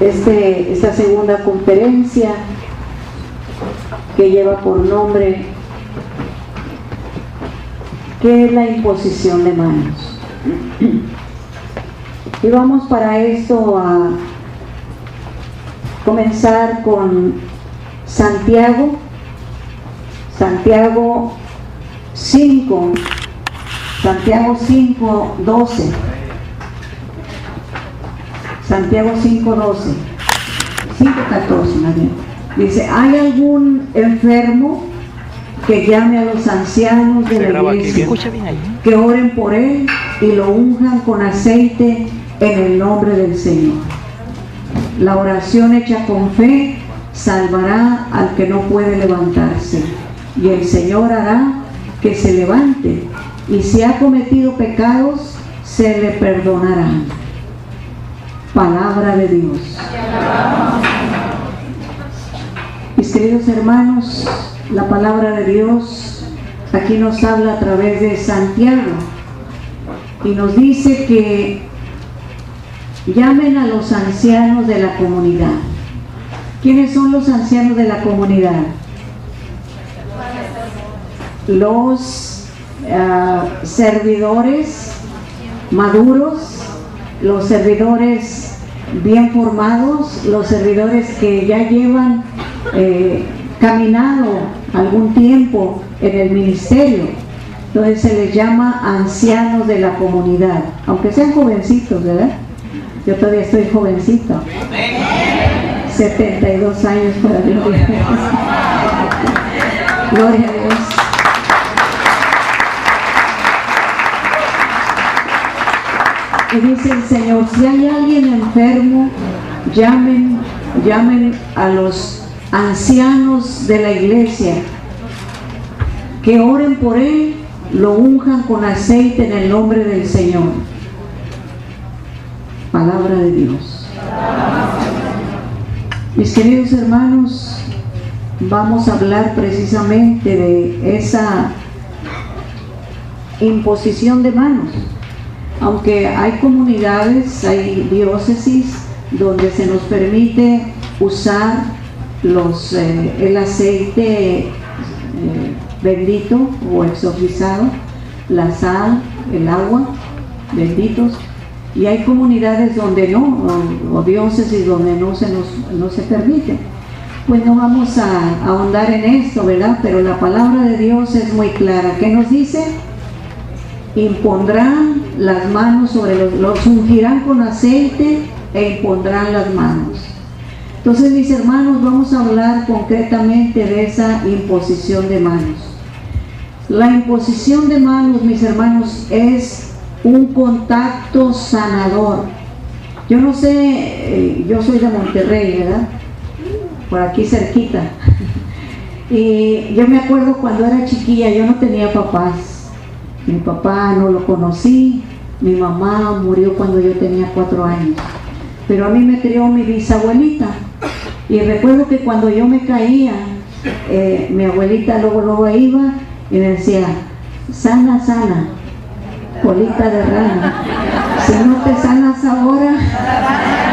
esta segunda conferencia que lleva por nombre ¿qué es la imposición de manos? Y vamos para esto a comenzar con Santiago 5, Santiago 5:12. Santiago 5:12, 5:14 más bien. Dice: ¿hay algún enfermo que llame a los ancianos de la iglesia, que oren por él y lo unjan con aceite en el nombre del Señor? La oración hecha con fe salvará al que no puede levantarse, y el Señor hará que se levante, y si ha cometido pecados, se le perdonarán. Palabra de Dios. Mis queridos hermanos, la palabra de Dios aquí nos habla a través de Santiago y nos dice que llamen a los ancianos de la comunidad. ¿Quiénes son los ancianos de la comunidad? Los servidores maduros, los servidores bien formados, los servidores que ya llevan caminado algún tiempo en el ministerio. Entonces se les llama ancianos de la comunidad, aunque sean jovencitos, ¿verdad? Yo todavía estoy jovencito. 72 años para gloria a Dios. Gloria a Dios. Y dice el Señor: si hay alguien enfermo, llamen a los ancianos de la iglesia, que oren por él, lo unjan con aceite en el nombre del Señor. Palabra de Dios. Mis queridos hermanos, vamos a hablar precisamente de esa imposición de manos. Aunque hay comunidades, hay diócesis donde se nos permite usar el aceite bendito o exorcizado, la sal, el agua, benditos, y hay comunidades donde no, o diócesis donde no se permite. Pues no vamos a ahondar en esto, ¿verdad? Pero la palabra de Dios es muy clara. ¿Qué nos dice? Impondrán las manos sobre los ungirán con aceite e impondrán las manos. Entonces, mis hermanos, vamos a hablar concretamente de esa imposición de manos. La imposición de manos, mis hermanos, es un contacto sanador. Yo no sé, yo soy de Monterrey, ¿verdad? Por aquí cerquita. Y yo me acuerdo cuando era chiquilla, yo no tenía papás. Mi papá no lo conocí, mi mamá murió cuando yo tenía 4 años. Pero a mí me crió mi bisabuelita. Y recuerdo que cuando yo me caía, mi abuelita luego iba y me decía: sana, sana, colita de rana. Si no te sanas ahora,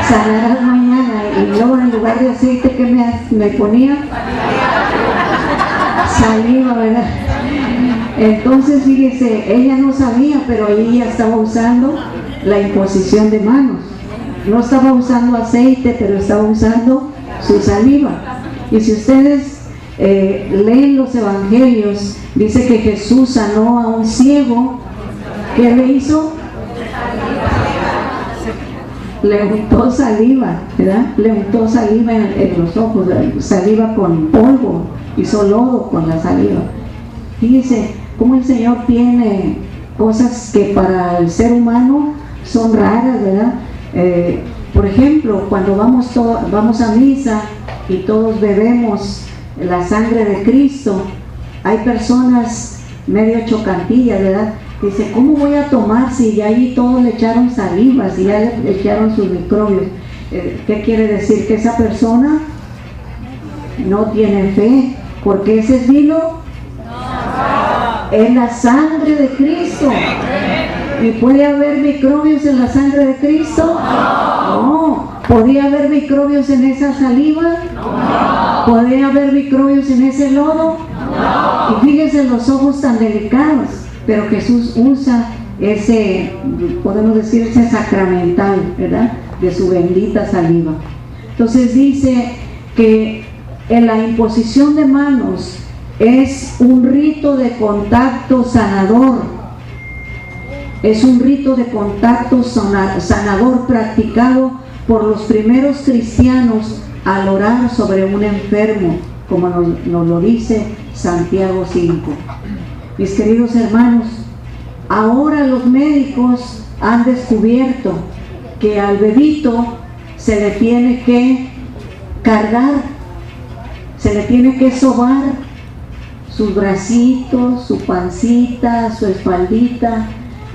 sanarás mañana. Y luego en lugar de aceite que me ponía, saliva, ¿verdad? Entonces, fíjese, ella no sabía, pero ella estaba usando la imposición de manos. No estaba usando aceite, pero estaba usando su saliva. Y si ustedes leen los evangelios, dice que Jesús sanó a un ciego. ¿Qué le hizo? Le untó saliva, ¿verdad? Le untó saliva en los ojos, saliva con polvo, hizo lodo con la saliva. Fíjese cómo el Señor tiene cosas que para el ser humano son raras, ¿verdad? Por ejemplo, cuando vamos a misa y todos bebemos la sangre de Cristo, hay personas medio chocantillas, ¿verdad? Dice: ¿cómo voy a tomar si ya ahí todos le echaron saliva, si ya le echaron sus microbios? ¿Qué quiere decir? Que esa persona no tiene fe, porque ese es vino. Es la sangre de Cristo. ¿Y puede haber microbios en la sangre de Cristo? No. ¿Podía haber microbios en esa saliva? No. ¿Podía haber microbios en ese lodo? No. Y fíjense los ojos tan delicados, pero Jesús usa ese, podemos decir, ese sacramental, ¿verdad?, de su bendita saliva. Entonces dice que en la imposición de manos es un rito de contacto sanador. Es un rito de contacto sanador practicado por los primeros cristianos al orar sobre un enfermo, como nos lo dice Santiago 5. Mis queridos hermanos, ahora los médicos han descubierto que al bebito se le tiene que cargar, se le tiene que sobar sus bracitos, su pancita, su espaldita,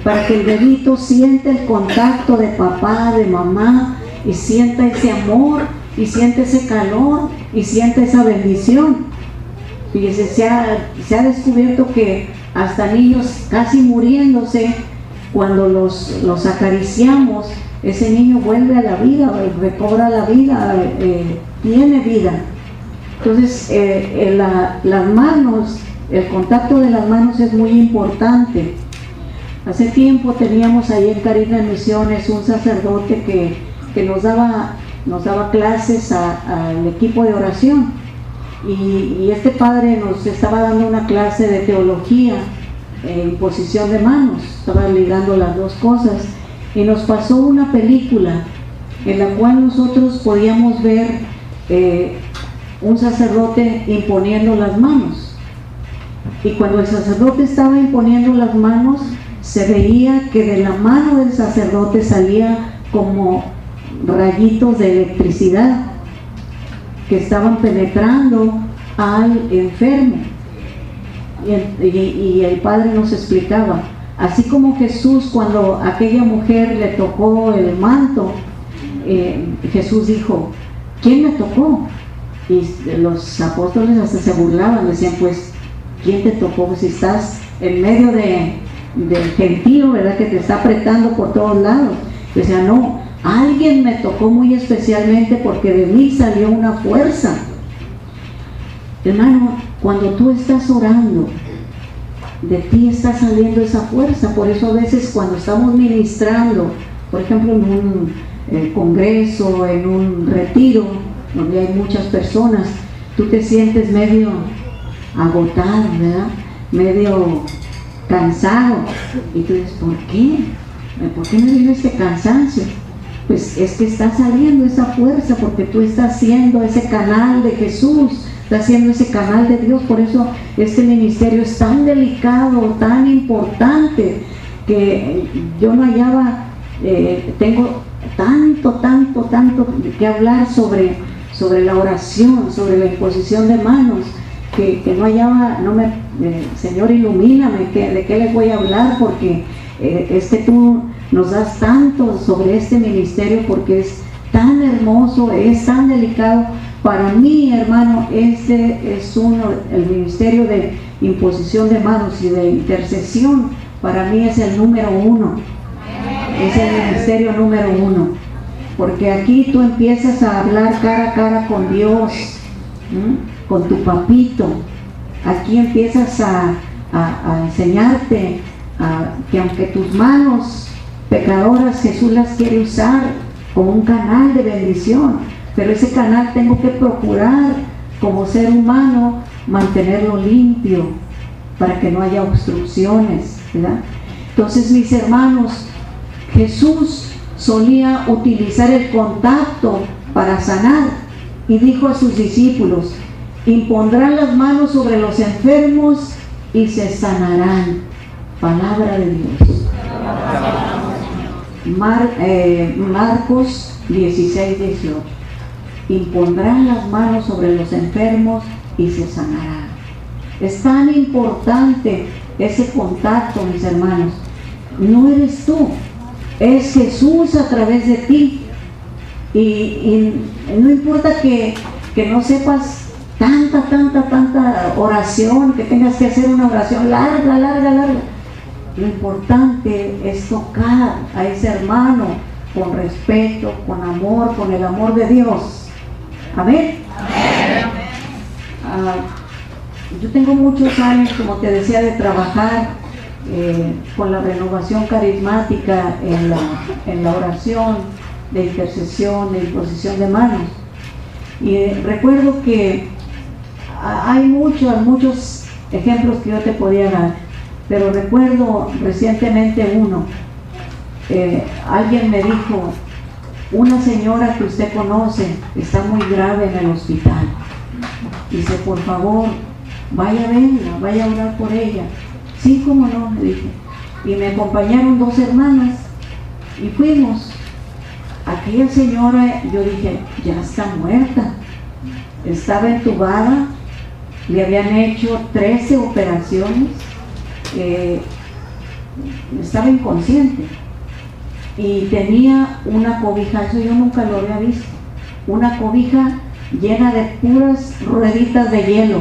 para que el bebito sienta el contacto de papá, de mamá, y sienta ese amor, y sienta ese calor, y sienta esa bendición. Fíjese, se ha descubierto que hasta niños casi muriéndose, cuando los acariciamos, ese niño vuelve a la vida, recobra la vida, tiene vida. Entonces, las manos, el contacto de las manos es muy importante. Hace tiempo teníamos ahí en Carina Misiones un sacerdote que nos daba clases al equipo de oración, y este padre nos estaba dando una clase de teología, imposición de manos, estaba ligando las dos cosas, y nos pasó una película en la cual nosotros podíamos ver un sacerdote imponiendo las manos, y cuando el sacerdote estaba imponiendo las manos, se veía que de la mano del sacerdote salía como rayitos de electricidad que estaban penetrando al enfermo. Y el padre nos explicaba, así como Jesús, cuando a aquella mujer le tocó el manto, Jesús dijo, ¿quién me tocó? Y los apóstoles hasta se burlaban, decían, pues, ¿quién te tocó? Pues si estás en medio del gentío, ¿verdad?, que te está apretando por todos lados. Decía, no, alguien me tocó muy especialmente porque de mí salió una fuerza. Hermano, cuando tú estás orando, de ti está saliendo esa fuerza. Por eso a veces cuando estamos ministrando, por ejemplo en un congreso, en un retiro donde hay muchas personas, tú te sientes medio agotado, ¿verdad?, medio cansado, y tú dices, ¿por qué? ¿Por qué me viene este cansancio? Pues es que está saliendo esa fuerza, porque tú estás siendo ese canal de Jesús, estás siendo ese canal de Dios. Por eso este ministerio es tan delicado, tan importante, que yo no hallaba, tengo tanto que hablar sobre la oración, sobre la imposición de manos, que no hallaba, Señor, ilumíname, ¿de qué les voy a hablar? Porque tú nos das tanto sobre este ministerio, porque es tan hermoso, es tan delicado. Para mí, hermano, este es el ministerio de imposición de manos y de intercesión, para mí es el número 1, es el ministerio número 1, porque aquí tú empiezas a hablar cara a cara con Dios, con tu papito. Aquí empiezas a enseñarte que aunque tus manos pecadoras Jesús las quiere usar como un canal de bendición, pero ese canal tengo que procurar como ser humano mantenerlo limpio para que no haya obstrucciones, ¿verdad? Entonces, mis hermanos, Jesús solía utilizar el contacto para sanar, y dijo a sus discípulos, impondrán las manos sobre los enfermos y se sanarán. Palabra de Dios. Marcos 16:18. Impondrán las manos sobre los enfermos y se sanarán. Es tan importante ese contacto, mis hermanos. No eres tú, es Jesús a través de ti. Y no importa que no sepas tanta oración, que tengas que hacer una oración larga. Lo importante es tocar a ese hermano, con respeto, con amor, con el amor de Dios. Amén. Yo tengo muchos años, como te decía, de trabajar con la renovación carismática en la oración de intercesión, de imposición de manos. Y recuerdo que hay muchos ejemplos que yo te podía dar, pero recuerdo recientemente uno. Alguien me dijo: una señora que usted conoce está muy grave en el hospital. Dice, por favor, vaya a verla, vaya a orar por ella. Sí, cómo no, me dije. Y me acompañaron 2 hermanas y fuimos. Aquella señora, yo dije, ya está muerta. Estaba entubada, le habían hecho 13 operaciones, estaba inconsciente. Y tenía una cobija, eso yo nunca lo había visto, una cobija llena de puras rueditas de hielo.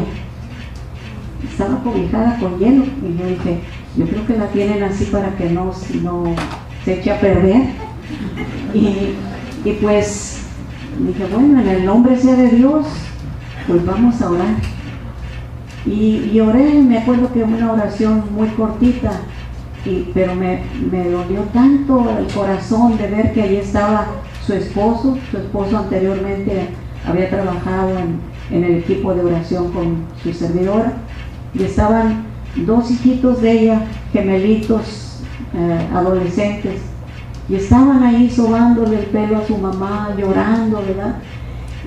Estaba cobijada con hielo. Y yo dije, yo creo que la tienen así para que no se eche a perder. Y pues dije, bueno, en el nombre sea de Dios, pues vamos a orar. Y oré, me acuerdo que una oración muy cortita, pero me dolió tanto el corazón de ver que allí estaba su esposo anteriormente había trabajado en el equipo de oración con su servidora, y estaban 2 hijitos de ella, gemelitos, adolescentes, y estaban ahí sobándole el pelo a su mamá, llorando, ¿verdad?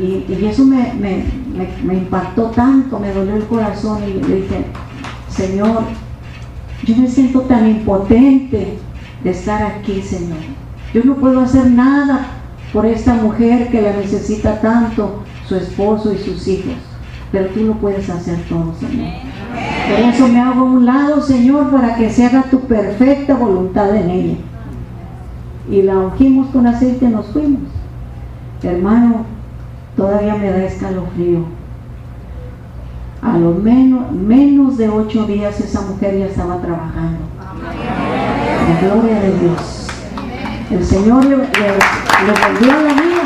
Y eso me impactó tanto, me dolió el corazón, y le dije, Señor, yo me siento tan impotente de estar aquí, Señor. Yo no puedo hacer nada por esta mujer que la necesita tanto, su esposo y sus hijos, pero tú lo puedes hacer todo, Señor. Por eso me hago a un lado, Señor, para que se haga tu perfecta voluntad en ella. Y la ungimos con aceite y nos fuimos. Hermano, todavía me da escalofrío. A lo menos de 8 días esa mujer ya estaba trabajando. La gloria de Dios. El Señor le volvió a la vida.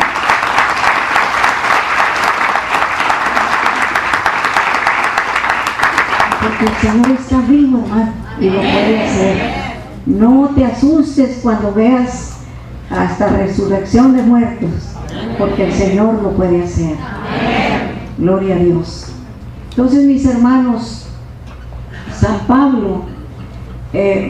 Porque el Señor está vivo, hermano, y lo puede hacer. No te asustes cuando veas hasta resurrección de muertos, porque el Señor lo puede hacer. Gloria a Dios. Entonces, mis hermanos, San Pablo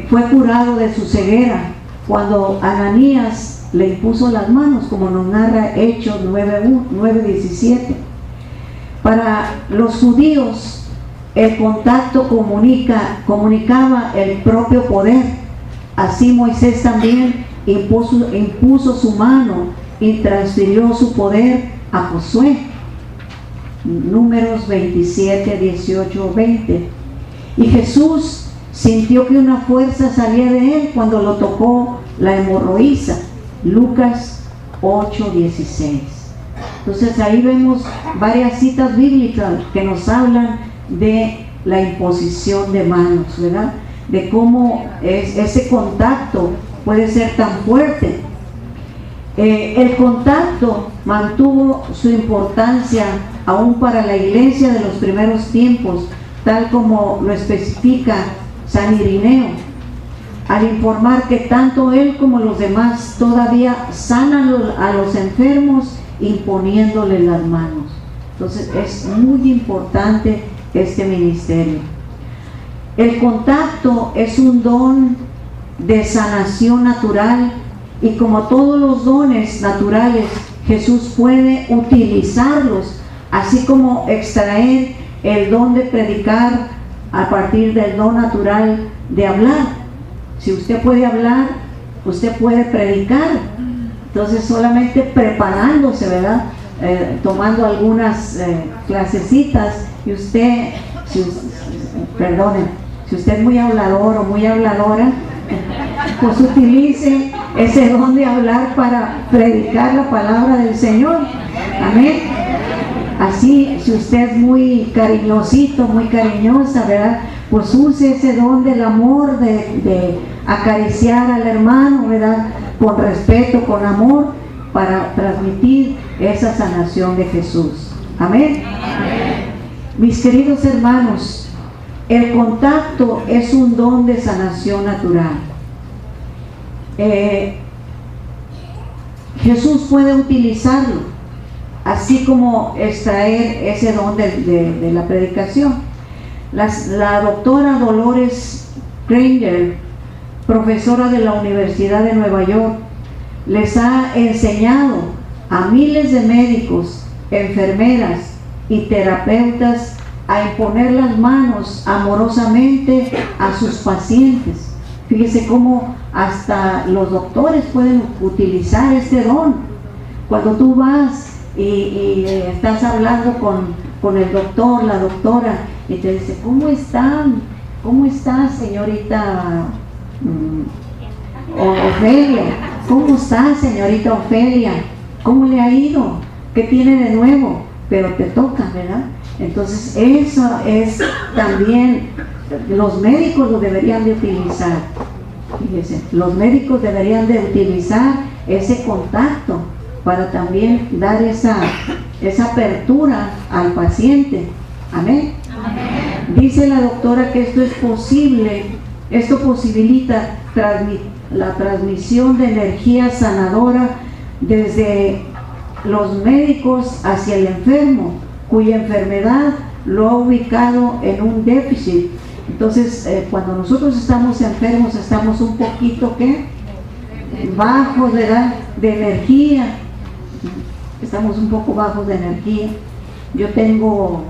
fue curado de su ceguera cuando Ananías le impuso las manos, como nos narra Hechos 9:17. Para los judíos, el contacto comunicaba el propio poder. Así Moisés también impuso su mano y transfirió su poder a Josué. Números 27, 18, 20. Y Jesús sintió que una fuerza salía de él cuando lo tocó la hemorroísa. Lucas 8, 16. Entonces ahí vemos varias citas bíblicas que nos hablan de la imposición de manos, ¿verdad? De cómo ese contacto puede ser tan fuerte. El contacto mantuvo su importancia aún para la iglesia de los primeros tiempos, tal como lo especifica San Irineo, al informar que tanto él como los demás todavía sanan a los enfermos imponiéndoles las manos. Entonces es muy importante este ministerio. El contacto es un don de sanación natural, y como todos los dones naturales, Jesús puede utilizarlos, así como extraer el don de predicar a partir del don natural de hablar. Si usted puede hablar, usted puede predicar. Entonces solamente preparándose, ¿verdad? Tomando algunas clasecitas, y usted, si usted es muy hablador o muy habladora, pues utilice ese don de hablar para predicar la palabra del Señor. Amén. Así, si usted es muy cariñosito, muy cariñosa, ¿verdad? Pues use ese don del amor, de acariciar al hermano, ¿verdad? con respeto, con amor, para transmitir esa sanación de Jesús. Amén. Amén. Mis queridos hermanos, el contacto es un don de sanación natural. Jesús puede utilizarlo, así como extraer ese don de la predicación. La doctora Dolores Granger, profesora de la Universidad de Nueva York, les ha enseñado a miles de médicos, enfermeras y terapeutas a imponer las manos amorosamente a sus pacientes. Fíjese cómo hasta los doctores pueden utilizar este don. Cuando tú vas y estás hablando con el doctor, la doctora, y te dice, ¿cómo están? ¿Cómo está, señorita Ofelia? ¿Cómo está, señorita Ofelia? ¿Cómo le ha ido? ¿Qué tiene de nuevo? Pero te toca, ¿verdad? Entonces eso es también, los médicos lo deberían de utilizar. Fíjense, los médicos deberían de utilizar ese contacto para también dar esa apertura al paciente. Amén. Amén. Dice la doctora que esto es posible, esto posibilita la transmisión de energía sanadora desde los médicos hacia el enfermo, cuya enfermedad lo ha ubicado en un déficit. Entonces, cuando nosotros estamos enfermos, estamos un poquito, ¿qué? Bajos, ¿verdad? De energía. Estamos un poco bajos de energía. Yo tengo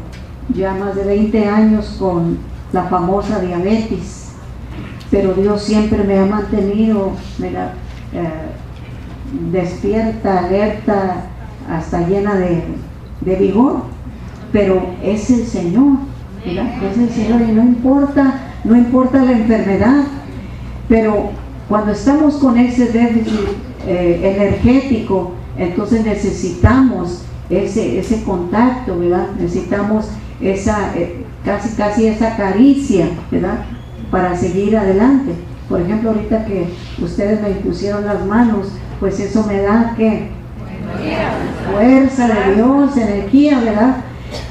ya más de 20 años con la famosa diabetes, pero Dios siempre me ha mantenido despierta, alerta, hasta llena de vigor. Pero es el Señor, ¿verdad? Es el Señor, y no importa la enfermedad, pero cuando estamos con ese déficit energético, entonces necesitamos ese contacto, ¿verdad? Necesitamos esa casi esa caricia, ¿verdad? Para seguir adelante. Por ejemplo, ahorita que ustedes me impusieron las manos, pues eso me da que fuerza de Dios, energía, ¿verdad?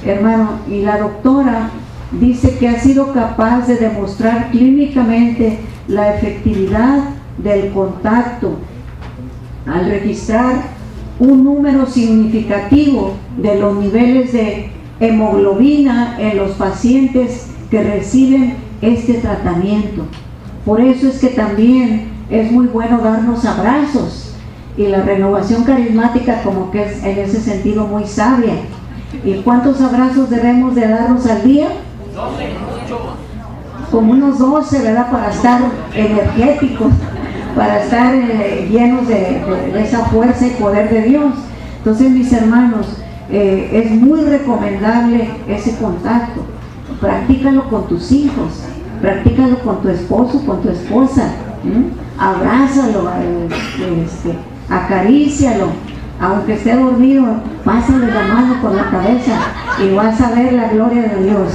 Hermano, y la doctora dice que ha sido capaz de demostrar clínicamente la efectividad del contacto al registrar un número significativo de los niveles de hemoglobina en los pacientes que reciben este tratamiento. Por eso es que también es muy bueno darnos abrazos, y la renovación carismática como que es en ese sentido muy sabia. ¿Y cuántos abrazos debemos de darnos al día? 12. Como unos 12, ¿verdad? Para estar energéticos, para estar llenos de esa fuerza y poder de Dios. Entonces, mis hermanos, es muy recomendable ese contacto. Practícalo con tus hijos, practícalo con tu esposo, con tu esposa. Abrázalo, acarícialo. Aunque esté dormido, pásale la mano por la cabeza y vas a ver la gloria de Dios.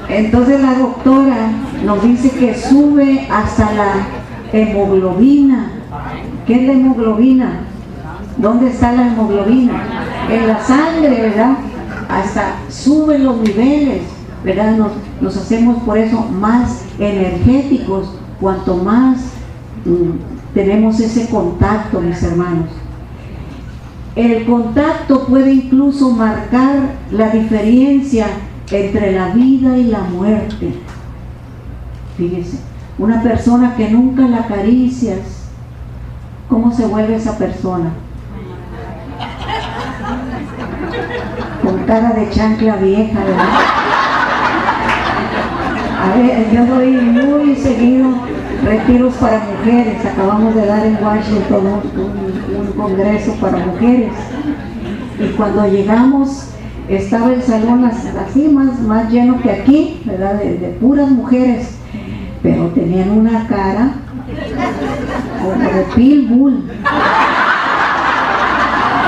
Entonces la doctora nos dice que sube hasta la hemoglobina. ¿Qué es la hemoglobina? ¿Dónde está la hemoglobina? En la sangre, ¿verdad? Hasta sube los niveles, ¿verdad? Nos hacemos por eso más energéticos cuanto más tenemos ese contacto, mis hermanos. El contacto puede incluso marcar la diferencia entre la vida y la muerte. Fíjese, una persona que nunca la acaricias, ¿cómo se vuelve esa persona? Con cara de chancla vieja, ¿verdad? A ver, yo doy muy seguido retiros para mujeres. Acabamos de dar en Washington un congreso para mujeres, y cuando llegamos estaba el salón así más lleno que aquí, ¿verdad? De puras mujeres, pero tenían una cara como de pitbull,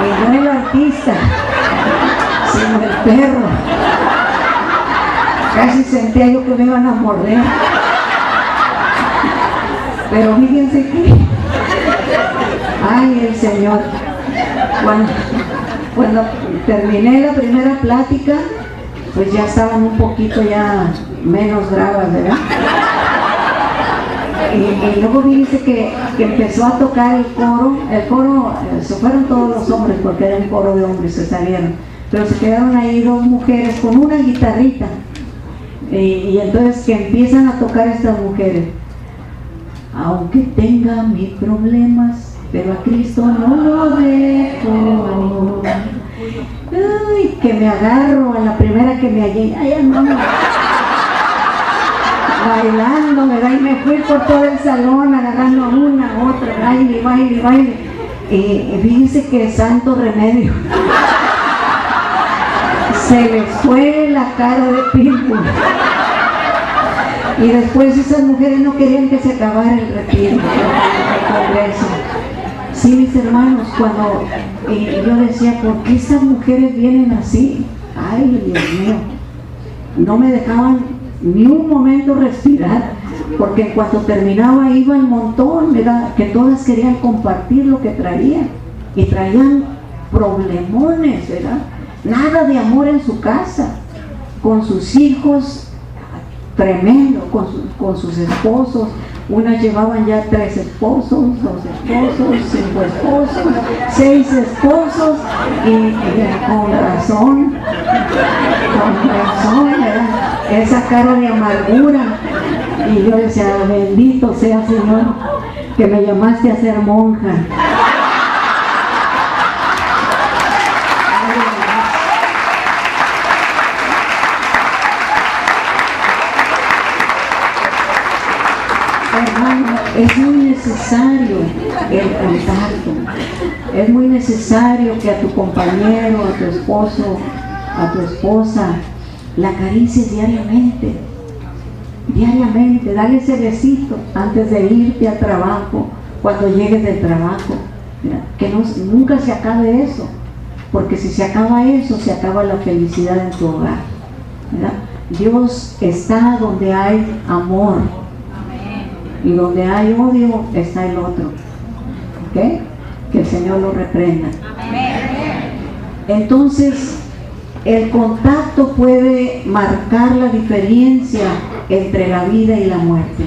y no el artista, sino el perro. Casi sentía yo que me iban a morder. Pero fíjense que, ay, el Señor, cuando terminé la primera plática, pues ya estaban un poquito ya menos bravas, ¿verdad? Y luego fíjense que empezó a tocar el coro, se fueron todos los hombres porque era un coro de hombres, se salieron, pero se quedaron ahí dos mujeres con una guitarrita, y entonces que empiezan a tocar estas mujeres. Aunque tenga mis problemas, pero a Cristo no lo dejo. Ay, que me agarro a la primera que me hallé, ay, no, bailando, ¿verdad? Y me fui por todo el salón agarrando a una, a otra, baile, baile, baile. Y fíjense que santo remedio. Se les fue la cara de pinto. Y después esas mujeres no querían que se acabara el retiro, el congreso. Sí, mis hermanos, cuando yo decía, ¿por qué esas mujeres vienen así? Ay, Dios mío, no me dejaban ni un momento respirar, porque en cuanto terminaba iba el montón, ¿verdad? Que todas querían compartir lo que traían, y traían problemones, ¿verdad? Nada de amor en su casa, con sus hijos, tremendo, con sus esposos. Unas llevaban ya 3 esposos, 2 esposos, 5 esposos, 6 esposos, y con razón, ¿verdad? Esa cara de amargura. Y yo decía, bendito sea, Señor, que me llamaste a ser monja. Hermano, es muy necesario el contacto, es muy necesario que a tu compañero, a tu esposo, a tu esposa, la acaricies diariamente, dale ese besito antes de irte al trabajo, cuando llegues del trabajo. Mira, que nunca se acabe eso, porque si se acaba eso, se acaba la felicidad en tu hogar, ¿verdad? Dios está donde hay amor, y donde hay odio está el otro, ¿ok? Que el Señor lo reprenda. Entonces, el contacto puede marcar la diferencia entre la vida y la muerte.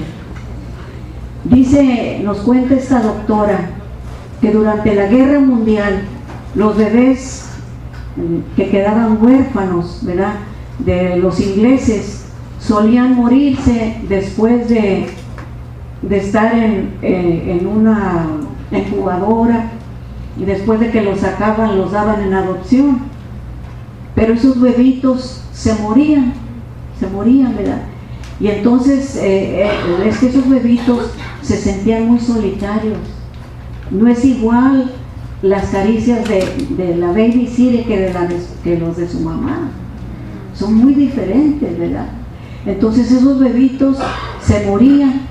Nos cuenta esta doctora que durante la guerra mundial los bebés que quedaban huérfanos, ¿verdad?, de los ingleses, solían morirse después de estar en una incubadora, y después de que los sacaban, los daban en adopción. Pero esos bebitos se morían, ¿verdad? Y entonces es que esos bebitos se sentían muy solitarios. No es igual las caricias de la baby Siri que los de su mamá. Son muy diferentes, ¿verdad? Entonces esos bebitos se morían,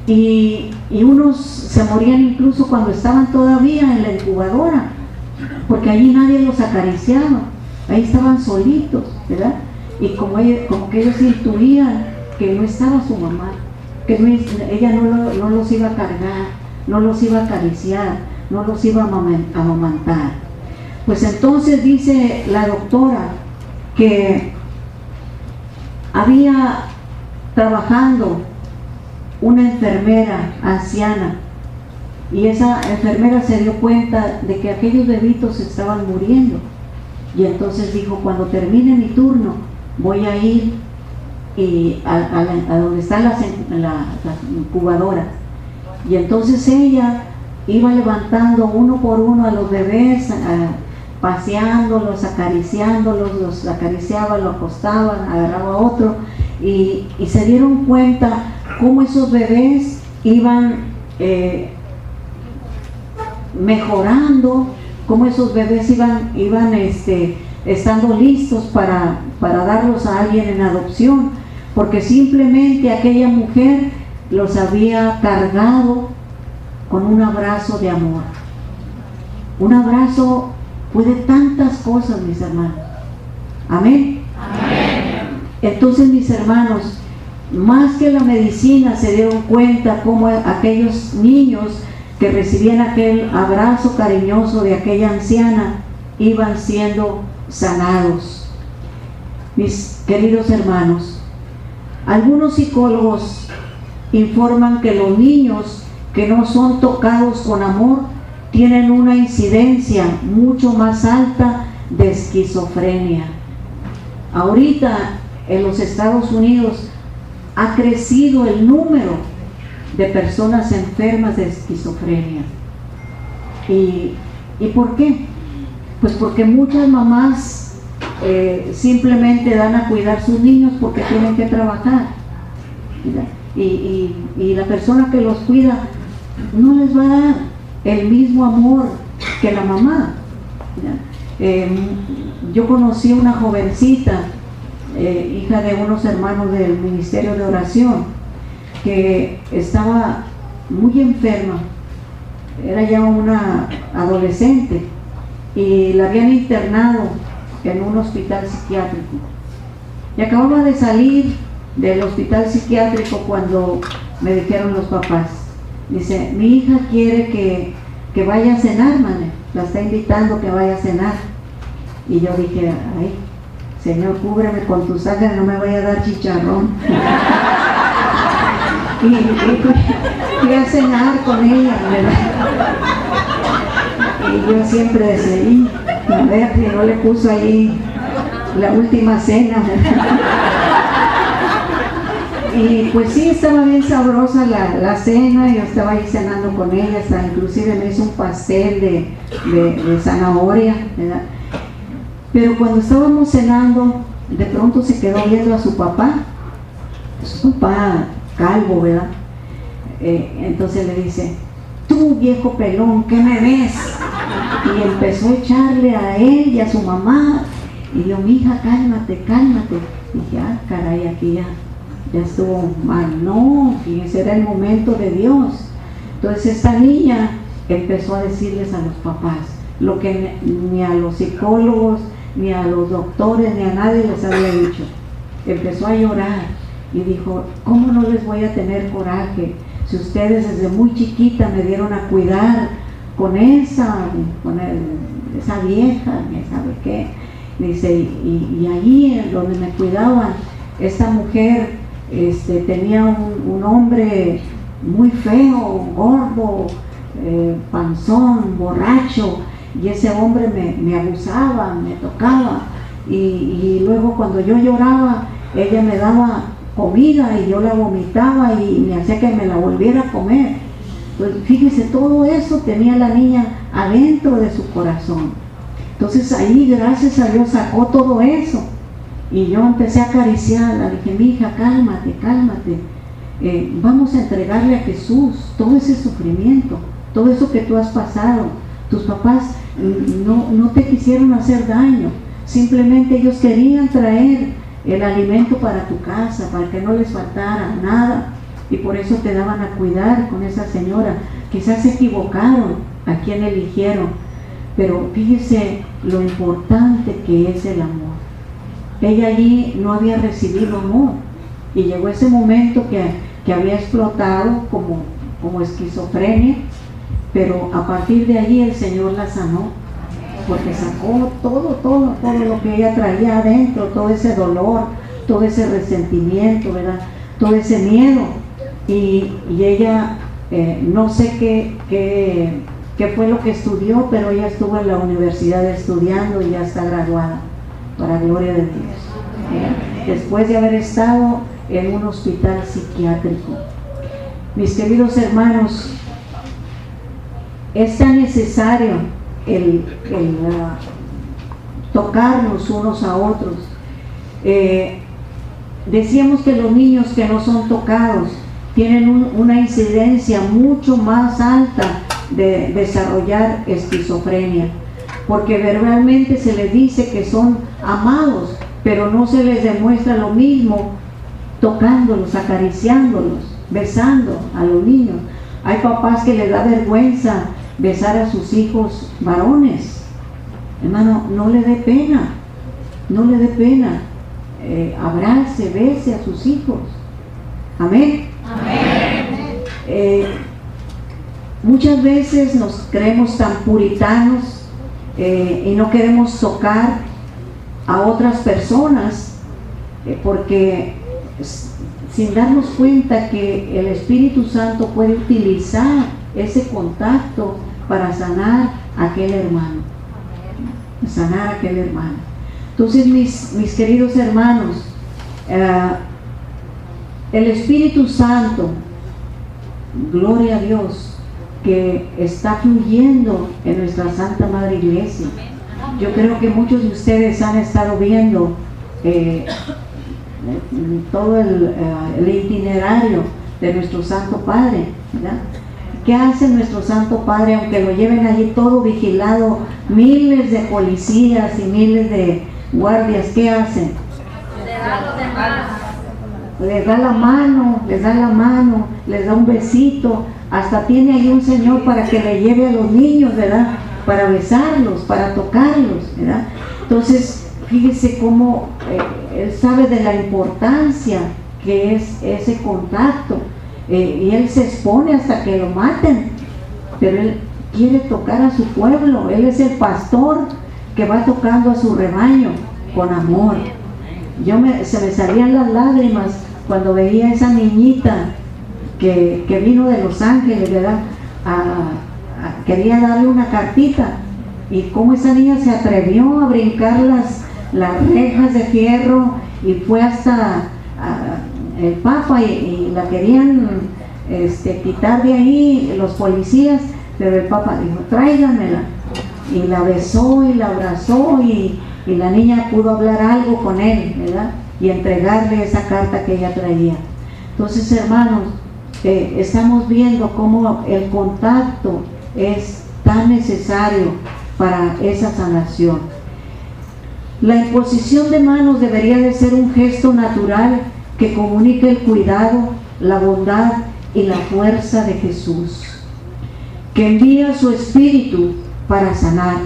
y unos se morían incluso cuando estaban todavía en la incubadora, porque allí nadie los acariciaba, ahí estaban solitos, ¿verdad? Y como que ellos intuían que no estaba su mamá, que ella no los iba a cargar, no los iba a acariciar, no los iba a amamantar. Pues entonces dice la doctora que había trabajando una enfermera anciana, y esa enfermera se dio cuenta de que aquellos bebitos estaban muriendo, y entonces dijo, cuando termine mi turno voy a ir a donde está la incubadora. Y entonces ella iba levantando uno por uno a los bebés, paseándolos, acariciándolos, los acariciaba, lo acostaba, agarraba a otro, y se dieron cuenta cómo esos bebés iban mejorando, cómo esos bebés iban estando listos para darlos a alguien en adopción, porque simplemente aquella mujer los había cargado con un abrazo de amor. Un abrazo puede tantas cosas, mis hermanos. Amén. Amén. Entonces, mis hermanos, más que la medicina, se dieron cuenta cómo aquellos niños que recibían aquel abrazo cariñoso de aquella anciana iban siendo sanados. Mis queridos hermanos, algunos psicólogos informan que los niños que no son tocados con amor tienen una incidencia mucho más alta de esquizofrenia. Ahorita en los Estados Unidos ha crecido el número de personas enfermas de esquizofrenia. ¿Y por qué? Pues porque muchas mamás simplemente dan a cuidar sus niños porque tienen que trabajar. Y la persona que los cuida no les va a dar el mismo amor que la mamá. Yo conocí una jovencita, hija de unos hermanos del Ministerio de Oración, que estaba muy enferma, era ya una adolescente, y la habían internado en un hospital psiquiátrico. Y acababa de salir del hospital psiquiátrico cuando me dijeron los papás, dice, mi hija quiere que vaya a cenar, madre, la está invitando que vaya a cenar. Y yo dije, ay, Señor, cúbreme con tu sangre, no me vaya a dar chicharrón. y fui a cenar con ella, ¿verdad? Y yo siempre decía, a ver si no le puso ahí la última cena, ¿verdad? Y pues sí, estaba bien sabrosa la cena, yo estaba ahí cenando con ella, hasta inclusive me hizo un pastel de zanahoria, ¿verdad? Pero cuando estábamos cenando, de pronto se quedó viendo a su papá calvo, ¿verdad? Entonces le dice, tú viejo pelón, ¿qué me ves? Y empezó a echarle a él y a su mamá, y yo, mi hija, cálmate, cálmate. Y dije, ah, caray, aquí ya estuvo mal. No, fíjense, era el momento de Dios. Entonces esta niña empezó a decirles a los papás lo que ni a los psicólogos, ni a los doctores, ni a nadie les había dicho. Empezó a llorar y dijo, ¿cómo no les voy a tener coraje si ustedes desde muy chiquita me dieron a cuidar con esa vieja, ni sabe qué? Dice, y allí donde me cuidaban, esta mujer tenía un hombre muy feo, gordo, panzón, borracho, y ese hombre me abusaba, me tocaba, y luego cuando yo lloraba, ella me daba comida y yo la vomitaba y me hacía que me la volviera a comer. Pues fíjese, todo eso tenía la niña adentro de su corazón. Entonces ahí, gracias a Dios, sacó todo eso. Y yo empecé a acariciarla, dije, mi hija, cálmate, cálmate. Vamos a entregarle a Jesús todo ese sufrimiento, todo eso que tú has pasado. Tus papás no te quisieron hacer daño, simplemente ellos querían traer el alimento para tu casa, para que no les faltara nada, y por eso te daban a cuidar con esa señora. Quizás se equivocaron a quien eligieron, pero fíjese lo importante que es el amor. Ella allí no había recibido amor, y llegó ese momento que había explotado como esquizofrenia, pero a partir de allí el Señor la sanó, porque sacó todo lo que ella traía adentro, todo ese dolor, todo ese resentimiento, ¿verdad? Todo ese miedo, y ella, no sé qué fue lo que estudió, pero ella estuvo en la universidad estudiando y ya está graduada, para gloria de Dios, después de haber estado en un hospital psiquiátrico. Mis queridos hermanos, es tan necesario el tocarnos unos a otros. Decíamos que los niños que no son tocados tienen una incidencia mucho más alta de desarrollar esquizofrenia, porque verbalmente se les dice que son amados, pero no se les demuestra lo mismo tocándolos, acariciándolos, besando a los niños. Hay papás que les da vergüenza besar a sus hijos varones. Hermano, no le dé pena, no le dé pena, abrace, bese a sus hijos, Amén. Muchas veces nos creemos tan puritanos y no queremos tocar a otras personas porque sin darnos cuenta que el Espíritu Santo puede utilizar ese contacto para sanar a aquel hermano. Sanar a aquel hermano. Entonces, mis queridos hermanos, el Espíritu Santo, gloria a Dios, que está fluyendo en nuestra Santa Madre Iglesia. Yo creo que muchos de ustedes han estado viendo todo el itinerario de nuestro Santo Padre, ¿verdad? ¿Qué hace nuestro Santo Padre? Aunque lo lleven allí todo vigilado, miles de policías y miles de guardias, ¿qué hacen? Les da la mano, les da un besito, hasta tiene ahí un señor para que le lleve a los niños, ¿verdad? Para besarlos, para tocarlos, ¿verdad? Entonces, fíjese cómo él sabe de la importancia que es ese contacto, y él se expone hasta que lo maten, pero él quiere tocar a su pueblo. Él es el pastor que va tocando a su rebaño con amor. Se me salían las lágrimas cuando veía a esa niñita que vino de Los Ángeles, ¿verdad? Quería darle una cartita, y cómo esa niña se atrevió a brincar las rejas de fierro y fue hasta el Papa, y la querían quitar de ahí los policías, pero el Papa dijo: tráiganmela, y la besó y la abrazó, y la niña pudo hablar algo con él, ¿verdad? Y entregarle esa carta que ella traía. Entonces, hermanos, estamos viendo cómo el contacto es tan necesario para esa sanación. La imposición de manos debería de ser un gesto natural que comunique el cuidado, la bondad y la fuerza de Jesús, que envía su Espíritu para sanar.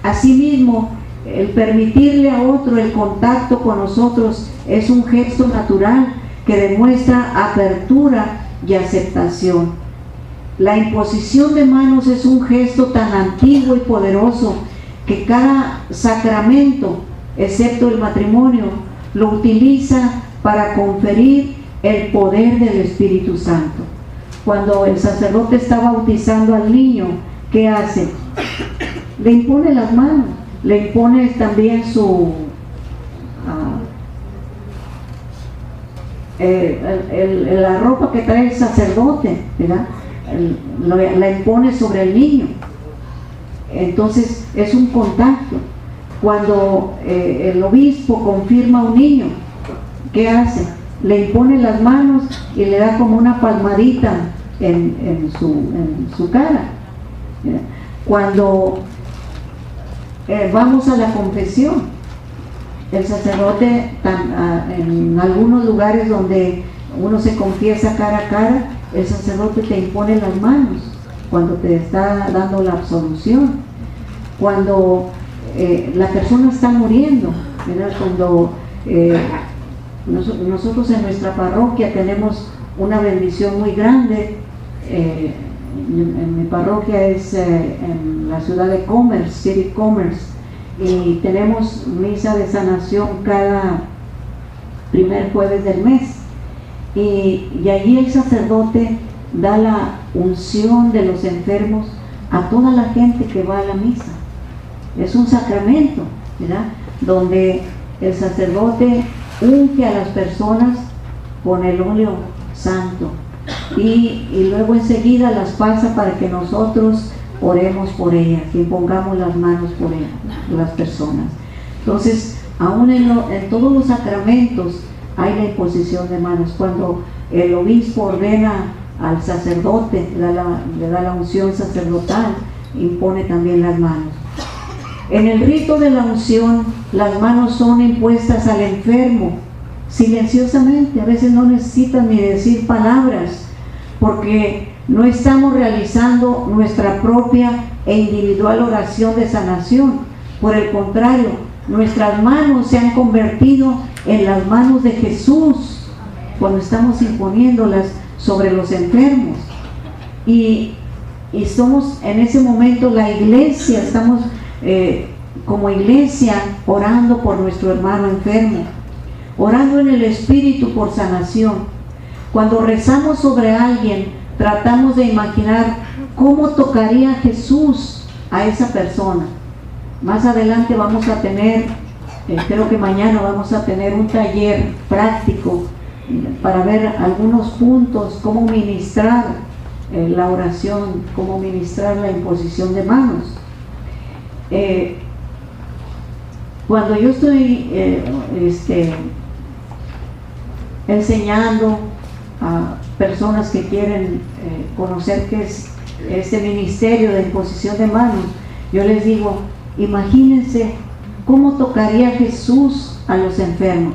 Asimismo, el permitirle a otro el contacto con nosotros es un gesto natural que demuestra apertura y aceptación. La imposición de manos es un gesto tan antiguo y poderoso que cada sacramento, excepto el matrimonio, lo utiliza para conferir el poder del Espíritu Santo. Cuando el sacerdote está bautizando al niño, ¿qué hace? Le impone las manos, le impone también la ropa que trae el sacerdote, ¿verdad? La impone sobre el niño. Entonces es un contacto. Cuando el obispo confirma a un niño, ¿qué hace? Le impone las manos y le da como una palmadita en su cara. Cuando vamos a la confesión, el sacerdote, en algunos lugares donde uno se confiesa cara a cara, el sacerdote te impone las manos cuando te está dando la absolución. Cuando la persona está muriendo, ¿verdad? Cuando nosotros en nuestra parroquia tenemos una bendición muy grande. En mi parroquia es en la ciudad de Commerce, City Commerce, y tenemos misa de sanación cada primer jueves del mes, y allí el sacerdote da la unción de los enfermos a toda la gente que va a la misa. Es un sacramento, ¿verdad? Donde el sacerdote unge a las personas con el óleo santo, y luego enseguida las pasa para que nosotros oremos por ellas y pongamos las manos por ellas, las personas. Entonces, aún en todos los sacramentos hay la imposición de manos. Cuando el obispo ordena al sacerdote, le da la unción sacerdotal, impone también las manos. En el rito de la unción, las manos son impuestas al enfermo silenciosamente. A veces no necesitan ni decir palabras, porque no estamos realizando nuestra propia e individual oración de sanación. Por el contrario, nuestras manos se han convertido en las manos de Jesús, cuando estamos imponiéndolas sobre los enfermos. Y somos en ese momento la iglesia, estamos como iglesia orando por nuestro hermano enfermo, orando en el Espíritu por sanación. Cuando rezamos sobre alguien, tratamos de imaginar cómo tocaría Jesús a esa persona. Más adelante vamos a tener, creo que mañana vamos a tener un taller práctico para ver algunos puntos, cómo ministrar la oración, cómo ministrar la imposición de manos. Cuando yo estoy enseñando a personas que quieren conocer qué es este ministerio de imposición de manos, yo les digo, imagínense cómo tocaría Jesús a los enfermos.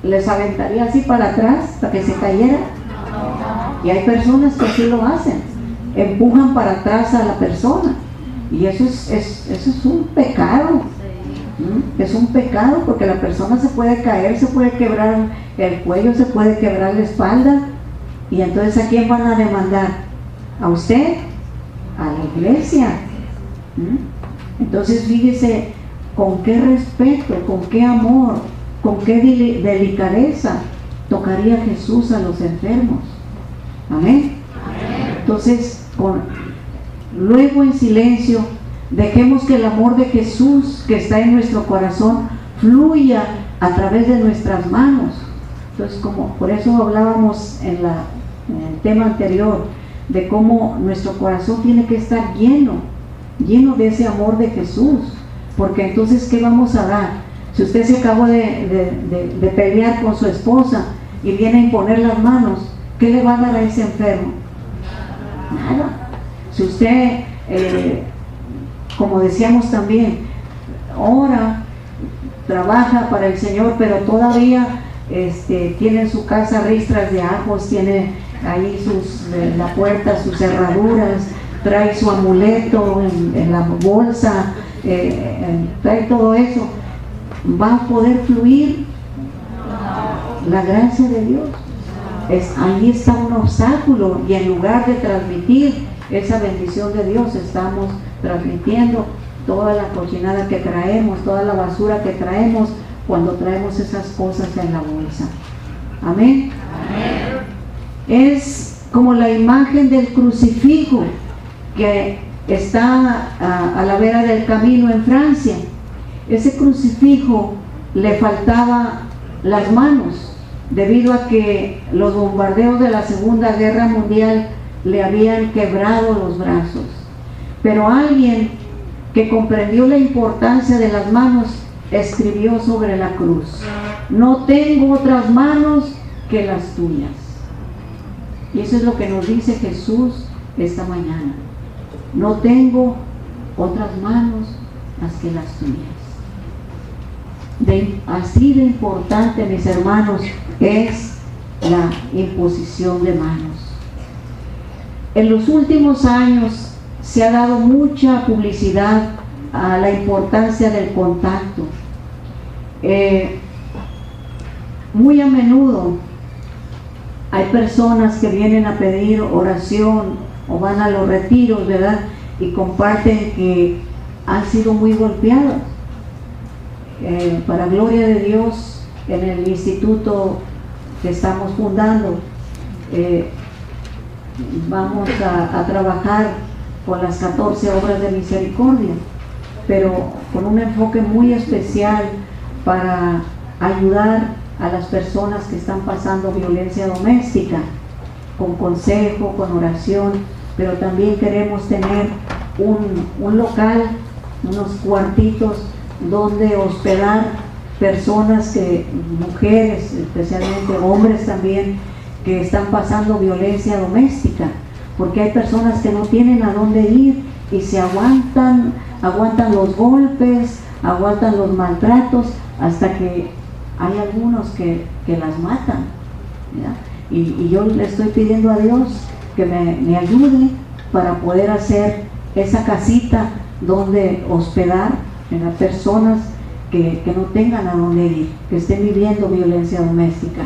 ¿Les aventaría así para atrás para que se cayera? Y hay personas que así lo hacen, empujan para atrás a la persona, y eso es un pecado. Es un pecado, porque la persona se puede caer, se puede quebrar el cuello, se puede quebrar la espalda. Y entonces, ¿a quién van a demandar? ¿A usted? ¿A la iglesia? Entonces, fíjese con qué respeto, con qué amor, con qué delicadeza tocaría Jesús a los enfermos. Amén. Entonces, luego en silencio, dejemos que el amor de Jesús que está en nuestro corazón fluya a través de nuestras manos. Entonces, como por eso hablábamos en el tema anterior, de cómo nuestro corazón tiene que estar lleno de ese amor de Jesús, porque entonces, ¿qué vamos a dar? Si usted se acabó de pelear con su esposa y viene a imponer las manos, ¿qué le va a dar a ese enfermo? Nada. Si usted como decíamos también, ora, trabaja para el Señor, pero todavía tiene en su casa ristras de ajos, tiene ahí la puerta, sus cerraduras, trae su amuleto en la bolsa, trae todo eso, ¿va a poder fluir la gracia de Dios? Ahí está un obstáculo, y en lugar de transmitir esa bendición de Dios, estamos transmitiendo toda la cochinada que traemos, toda la basura que traemos cuando traemos esas cosas en la bolsa. Amén. Amén. Es como la imagen del crucifijo que está a la vera del camino en Francia. Ese crucifijo le faltaba las manos, debido a que los bombardeos de la Segunda Guerra Mundial le habían quebrado los brazos. Pero alguien que comprendió la importancia de las manos escribió sobre la cruz: no tengo otras manos que las tuyas. Y eso es lo que nos dice Jesús esta mañana: no tengo otras manos más que las tuyas. Así de importante, mis hermanos, es la imposición de manos. En los últimos años se ha dado mucha publicidad a la importancia del contacto. Muy a menudo hay personas que vienen a pedir oración o van a los retiros, ¿verdad? Y comparten que han sido muy golpeados. Para gloria de Dios, en el instituto que estamos fundando, vamos a trabajar con las 14 obras de misericordia, pero con un enfoque muy especial para ayudar a las personas que están pasando violencia doméstica, con consejo, con oración, pero también queremos tener un local, unos cuartitos donde hospedar personas, mujeres, especialmente hombres también, que están pasando violencia doméstica, porque hay personas que no tienen a dónde ir y se aguantan los golpes, aguantan los maltratos, hasta que hay algunos que las matan, ¿ya? Y yo le estoy pidiendo a Dios que me ayude para poder hacer esa casita donde hospedar a personas que no tengan a dónde ir, que estén viviendo violencia doméstica.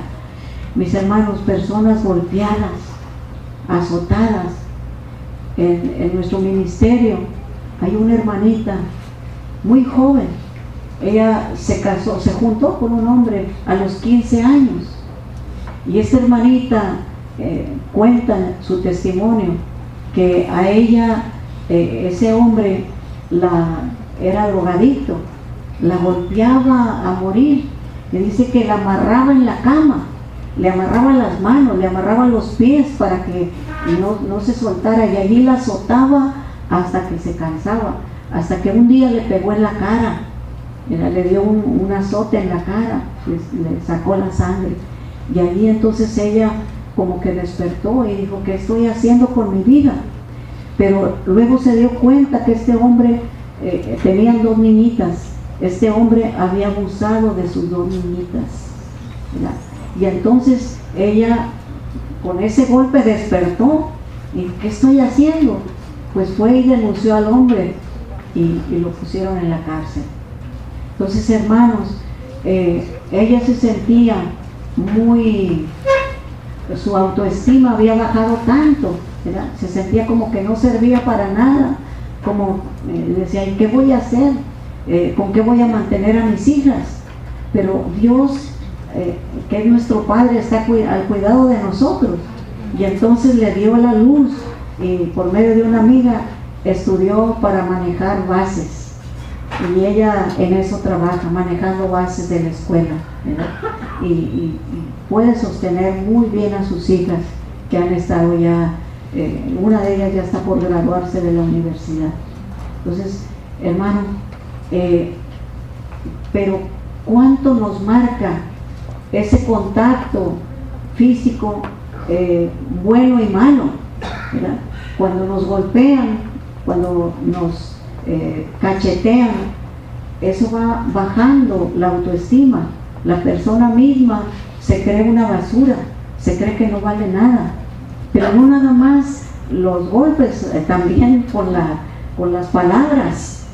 Mis hermanos, personas golpeadas, azotadas. En nuestro ministerio hay una hermanita muy joven. Ella se casó, se juntó con un hombre a los 15 años. Y esta hermanita cuenta su testimonio, que a ella ese hombre era drogadicto, la golpeaba a morir, y dice que la amarraba en la cama, le amarraba las manos, le amarraba los pies para que no se soltara, y allí la azotaba hasta que se cansaba, hasta que un día le pegó en la cara, le dio un azote en la cara, le sacó la sangre, y allí entonces ella como que despertó y dijo: ¿qué estoy haciendo con mi vida? Pero luego se dio cuenta que este hombre, tenían 2 niñitas, este hombre había abusado de sus 2 niñitas, ¿verdad? Y entonces ella con ese golpe despertó y ¿qué estoy haciendo? Pues fue y denunció al hombre y lo pusieron en la cárcel. Entonces, hermanos, ella se sentía su autoestima había bajado tanto, ¿verdad? Se sentía como que no servía para nada, como decía: ¿y qué voy a hacer? ¿Con qué voy a mantener a mis hijas? Pero Dios, que es nuestro Padre, está al cuidado de nosotros, y entonces le dio la luz, y por medio de una amiga estudió para manejar bases, y ella en eso trabaja, manejando bases de la escuela, ¿verdad? Y puede sostener muy bien a sus hijas, que han estado ya, una de ellas ya está por graduarse de la universidad. Entonces, hermano, pero ¿cuánto nos marca ese contacto físico, bueno y malo, ¿verdad? Cuando nos golpean, cuando nos cachetean, eso va bajando la autoestima. La persona misma se cree una basura, se cree que no vale nada. Pero no nada más los golpes, también con las palabras.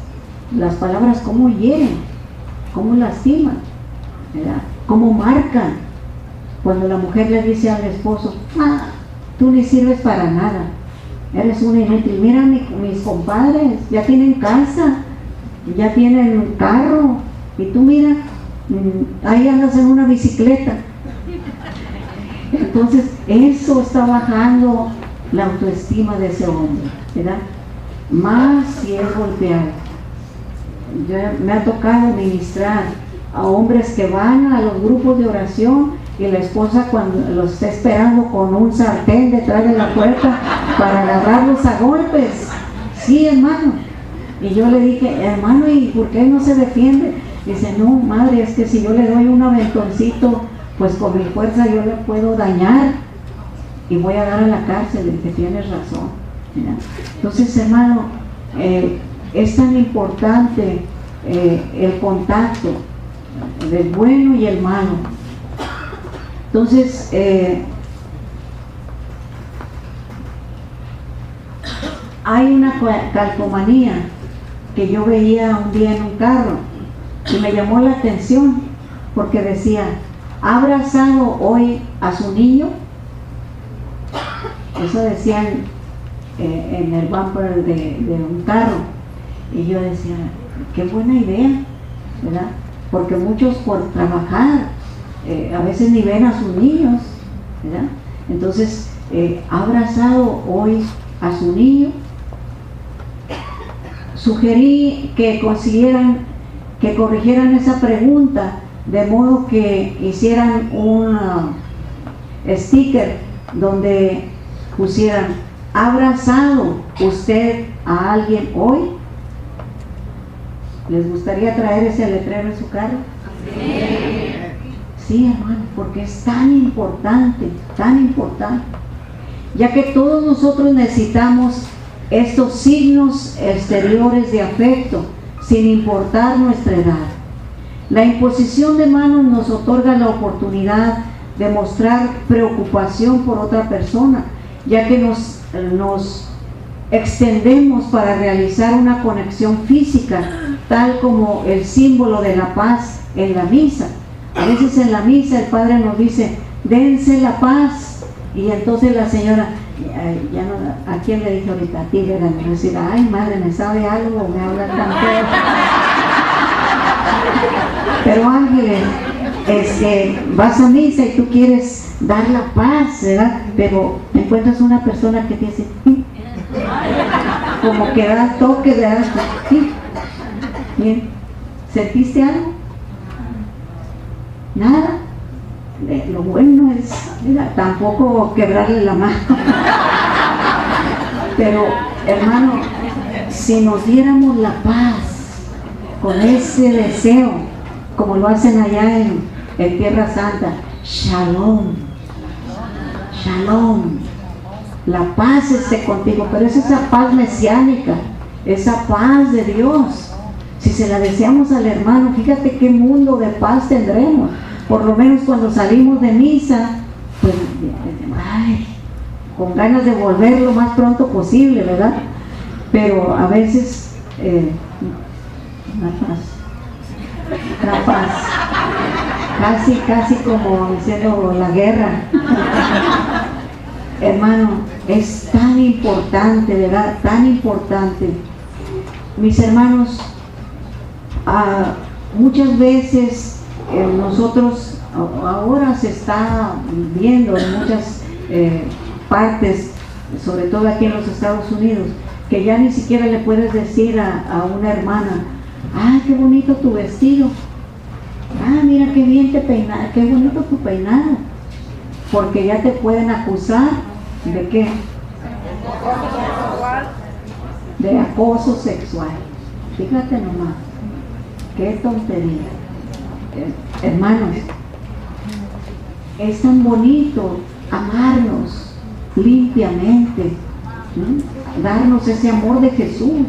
Las palabras cómo hieren, cómo lastiman, ¿verdad? Cómo marcan. Cuando la mujer le dice al esposo: tú ni sirves para nada, eres una inútil. Mira, mis compadres ya tienen casa, ya tienen carro, y tú mira, ahí andas en una bicicleta. Entonces eso está bajando la autoestima de ese hombre, ¿verdad? Más si es golpeado. Me ha tocado ministrar a hombres que van a los grupos de oración, y la esposa cuando los está esperando con un sartén detrás de la puerta para agarrarlos a golpes. Sí, hermano. Y yo le dije: hermano, ¿y por qué no se defiende? Dice: no, madre, es que si yo le doy un aventoncito, pues con mi fuerza yo le puedo dañar y voy a dar a la cárcel. Y dije: tienes razón. Mira. Entonces, hermano, es tan importante el contacto del bueno y el malo. Entonces, hay una calcomanía que yo veía un día en un carro y me llamó la atención, porque decía: ¿ha abrazado hoy a su niño? Eso decían en el bumper de un carro. Y yo decía: qué buena idea, ¿verdad? Porque muchos, por trabajar, a veces ni ven a sus niños, ¿verdad? Entonces, ¿ha abrazado hoy a su niño? Sugerí que corrigieran esa pregunta, de modo que hicieran un sticker donde pusieran: ¿ha abrazado usted a alguien hoy? ¿Les gustaría traer ese letrero en su carro? Sí, hermano, porque es tan importante, ya que todos nosotros necesitamos estos signos exteriores de afecto, sin importar nuestra edad. La imposición de manos nos otorga la oportunidad de mostrar preocupación por otra persona, ya que nos extendemos para realizar una conexión física tal como el símbolo de la paz en la misa. A veces en la misa el Padre nos dice, dense la paz, y entonces la señora, ya no, ¿a quién le dije ahorita? A ti, ¿verdad? Me decir, ay madre, ¿me sabe algo? ¿Me habla tan feo? Pero Ángeles, vas a misa y tú quieres dar la paz, ¿verdad? Pero encuentras una persona que te dice, como que da toque de algo. ¿Sí? Bien. ¿Sentiste algo? Nada. Lo bueno es, mira, tampoco quebrarle la mano. Pero, hermano, si nos diéramos la paz con ese deseo, como lo hacen allá en Tierra Santa, Shalom, Shalom, la paz esté contigo, pero es esa paz mesiánica, esa paz de Dios. Si se la deseamos al hermano, fíjate qué mundo de paz tendremos. Por lo menos cuando salimos de misa, pues, ay, con ganas de volver lo más pronto posible, ¿verdad? Pero a veces, la paz, casi como diciendo la guerra. Hermano, es tan importante, ¿verdad? Tan importante. Mis hermanos, muchas veces nosotros, ahora se está viendo en muchas partes, sobre todo aquí en los Estados Unidos, que ya ni siquiera le puedes decir a una hermana, ¡ay, qué bonito tu vestido! ¡Ah, mira qué bien te peinas! ¡Qué bonito tu peinado! Porque ya te pueden acusar ¿de qué? De acoso sexual. Fíjate nomás, qué tontería. Hermanos, es tan bonito amarnos limpiamente, ¿sí? Darnos ese amor de Jesús.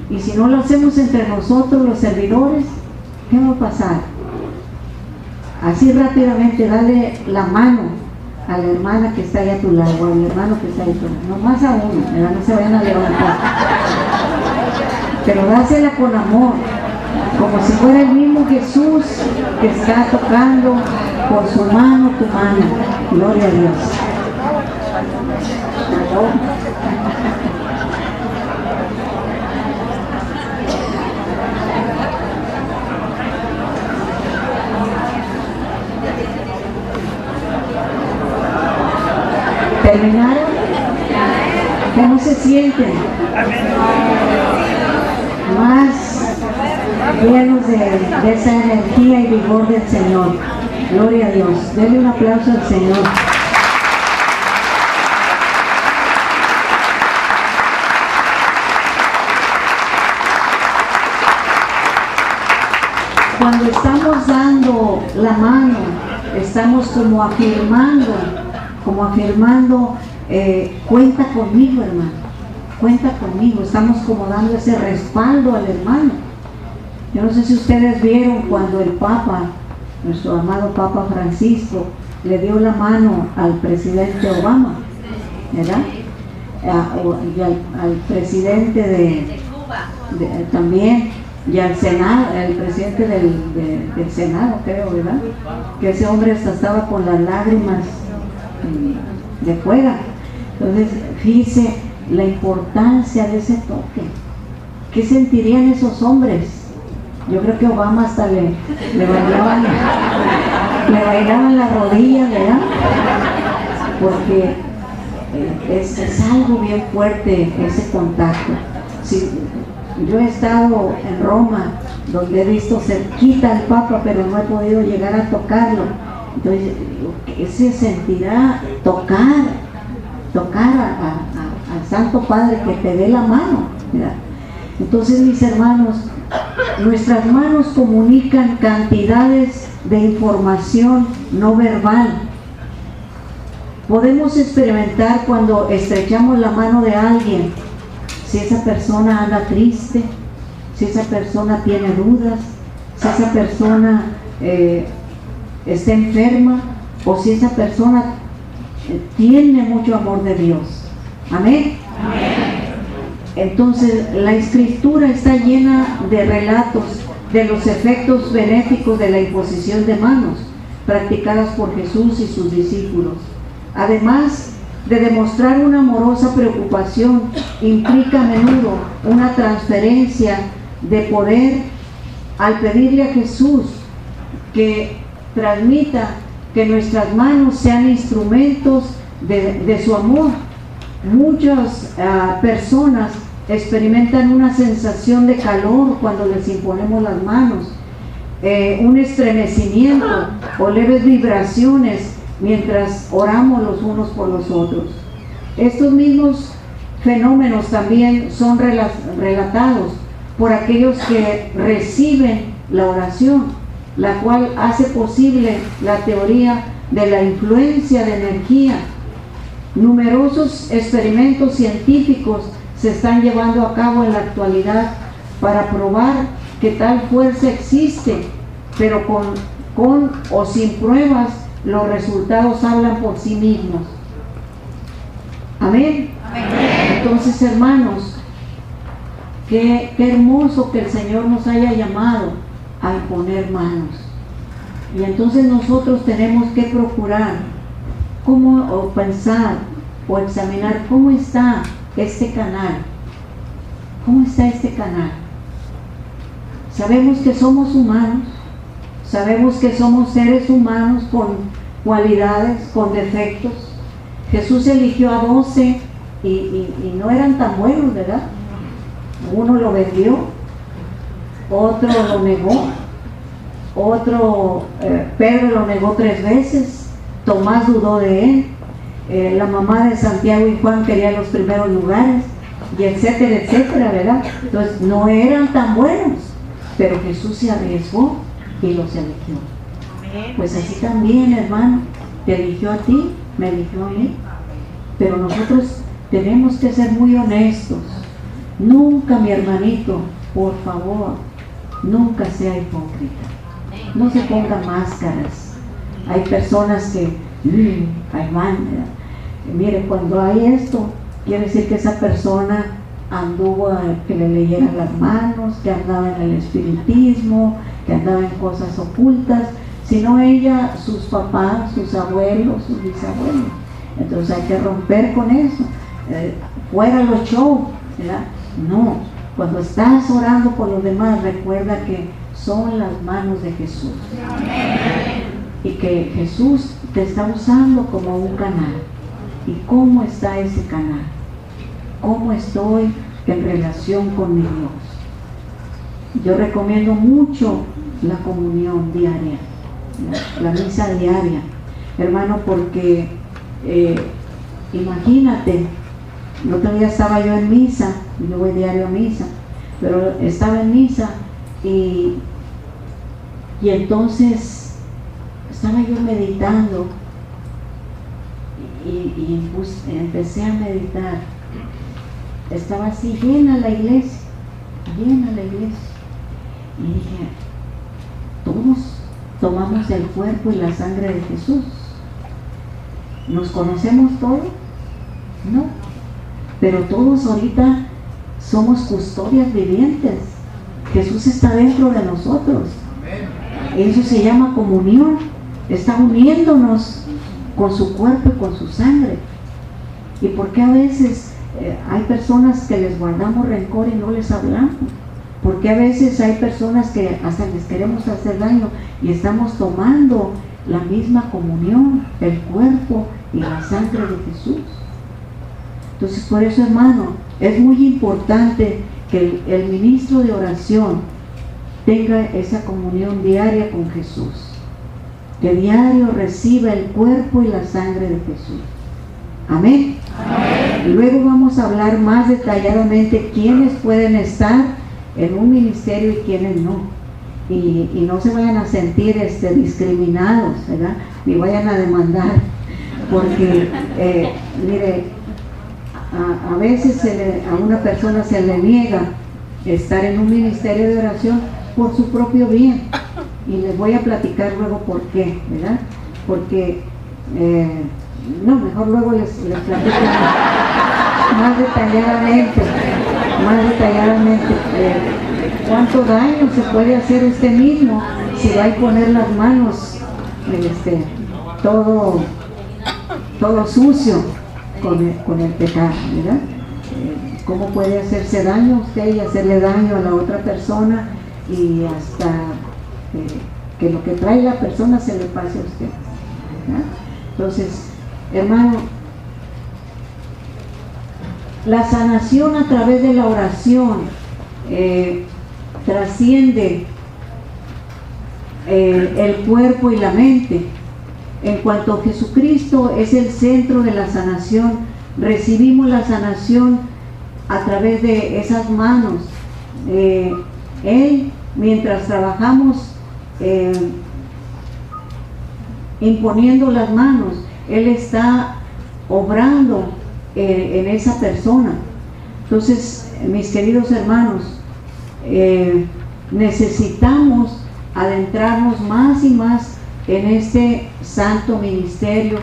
Y si no lo hacemos entre nosotros los servidores, ¿qué va a pasar? Así rápidamente dale la mano a la hermana que está ahí a tu lado, o al hermano que está ahí a tu lado, no más a uno, ¿verdad? No se vayan a levantar, pero dásela con amor, como si fuera el mismo Jesús que está tocando con su mano tu mano. Gloria a Dios. ¿Terminaron? ¿Cómo se sienten? Más llenos de esa energía y vigor del Señor. Gloria a Dios. Denle un aplauso al Señor. Cuando estamos dando la mano, estamos como afirmando, cuenta conmigo, hermano, cuenta conmigo. Estamos como dando ese respaldo al hermano. Yo no sé si ustedes vieron cuando el Papa, nuestro amado Papa Francisco, le dio la mano al presidente Obama, ¿verdad? Y al presidente de Cuba también, y al Senado, el presidente del Senado, creo, ¿verdad? Que ese hombre hasta estaba con las lágrimas de fuera. Entonces, fíjese la importancia de ese toque. ¿Qué sentirían esos hombres? Yo creo que Obama hasta le bailaban las rodillas, ¿verdad? Porque es algo bien fuerte ese contacto. Si, yo he estado en Roma, donde he visto cerquita al Papa, pero no he podido llegar a tocarlo. Entonces, ¿qué se sentirá tocar al Santo Padre que te dé la mano? ¿Verdad? Entonces, mis hermanos, nuestras manos comunican cantidades de información no verbal. Podemos experimentar cuando estrechamos la mano de alguien, si esa persona anda triste, si esa persona tiene dudas, si esa persona está enferma, o si esa persona tiene mucho amor de Dios. Amén. Amén. Entonces, la Escritura está llena de relatos de los efectos benéficos de la imposición de manos practicadas por Jesús y sus discípulos. Además de demostrar una amorosa preocupación, implica a menudo una transferencia de poder al pedirle a Jesús que transmita que nuestras manos sean instrumentos de su amor. Muchas personas experimentan una sensación de calor cuando les imponemos las manos, un estremecimiento o leves vibraciones mientras oramos los unos por los otros. Estos mismos fenómenos también son relatados por aquellos que reciben la oración, la cual hace posible la teoría de la influencia de energía. Numerosos experimentos científicos se están llevando a cabo en la actualidad para probar que tal fuerza existe, pero con o sin pruebas, los resultados hablan por sí mismos. Amén. Amén. Entonces, hermanos, qué hermoso que el Señor nos haya llamado a imponer manos. Y entonces nosotros tenemos que procurar o pensar o examinar cómo está este canal. ¿Cómo está este canal? Sabemos que somos humanos, sabemos que somos seres humanos con cualidades, con defectos. Jesús eligió a 12 y no eran tan buenos, ¿verdad? Uno lo vendió, otro lo negó, Pedro lo negó 3 veces, Tomás dudó de él, la mamá de Santiago y Juan quería los primeros lugares, y etcétera, etcétera, ¿verdad? Entonces no eran tan buenos, pero Jesús se arriesgó y los eligió. Pues así también, hermano, te eligió a ti, me eligió a mí, pero nosotros tenemos que ser muy honestos. Nunca, mi hermanito, por favor, nunca sea hipócrita. No se ponga máscaras. Hay personas que ahí van, mire, cuando hay esto, quiere decir que esa persona anduvo a que le leyeran las manos, que andaba en el espiritismo, que andaba en cosas ocultas, sino ella, sus papás, sus abuelos, sus bisabuelos. Entonces hay que romper con eso. Fuera los shows, ¿verdad? No, cuando estás orando por los demás, recuerda que son las manos de Jesús. Y que Jesús te está usando como un canal. ¿Y cómo está ese canal? ¿Cómo estoy en relación con mi Dios? Yo recomiendo mucho la comunión diaria, la misa diaria, hermano, porque imagínate, el otro día estaba yo en misa, yo voy diario a misa, pero estaba en misa y entonces estaba yo meditando y empecé a meditar. Estaba así, llena la iglesia, y dije, todos tomamos el cuerpo y la sangre de Jesús. ¿Nos conocemos todos? No, pero todos ahorita somos custodias vivientes. Jesús está dentro de nosotros. Eso se llama comunión. Está uniéndonos con su cuerpo y con su sangre. ¿Y por qué a veces hay personas que les guardamos rencor y no les hablamos? Porque a veces hay personas que hasta les queremos hacer daño y estamos tomando la misma comunión, el cuerpo y la sangre de Jesús. Entonces, por eso, hermano, es muy importante que el ministro de oración tenga esa comunión diaria con Jesús, que diario reciba el cuerpo y la sangre de Jesús. Amén. Amén. Luego vamos a hablar más detalladamente quiénes pueden estar en un ministerio y quiénes no. Y no se vayan a sentir discriminados, ¿verdad? Ni vayan a demandar, porque mire, a veces a una persona se le niega estar en un ministerio de oración por su propio bien, y les voy a platicar luego por qué, ¿verdad? Porque no, mejor luego les platico más detalladamente. más detalladamente cuánto daño se puede hacer usted mismo si va a poner las manos todo sucio con el pecado, ¿verdad? Cómo puede hacerse daño a usted y hacerle daño a la otra persona, y hasta que lo que trae la persona se le pase a usted, ¿verdad? Entonces, hermano, la sanación a través de la oración trasciende el cuerpo y la mente. En cuanto a Jesucristo es el centro de la sanación, recibimos la sanación a través de esas manos. Él, mientras trabajamos imponiendo las manos, Él está obrando en esa persona. Entonces, mis queridos hermanos, necesitamos adentrarnos más y más en este santo ministerio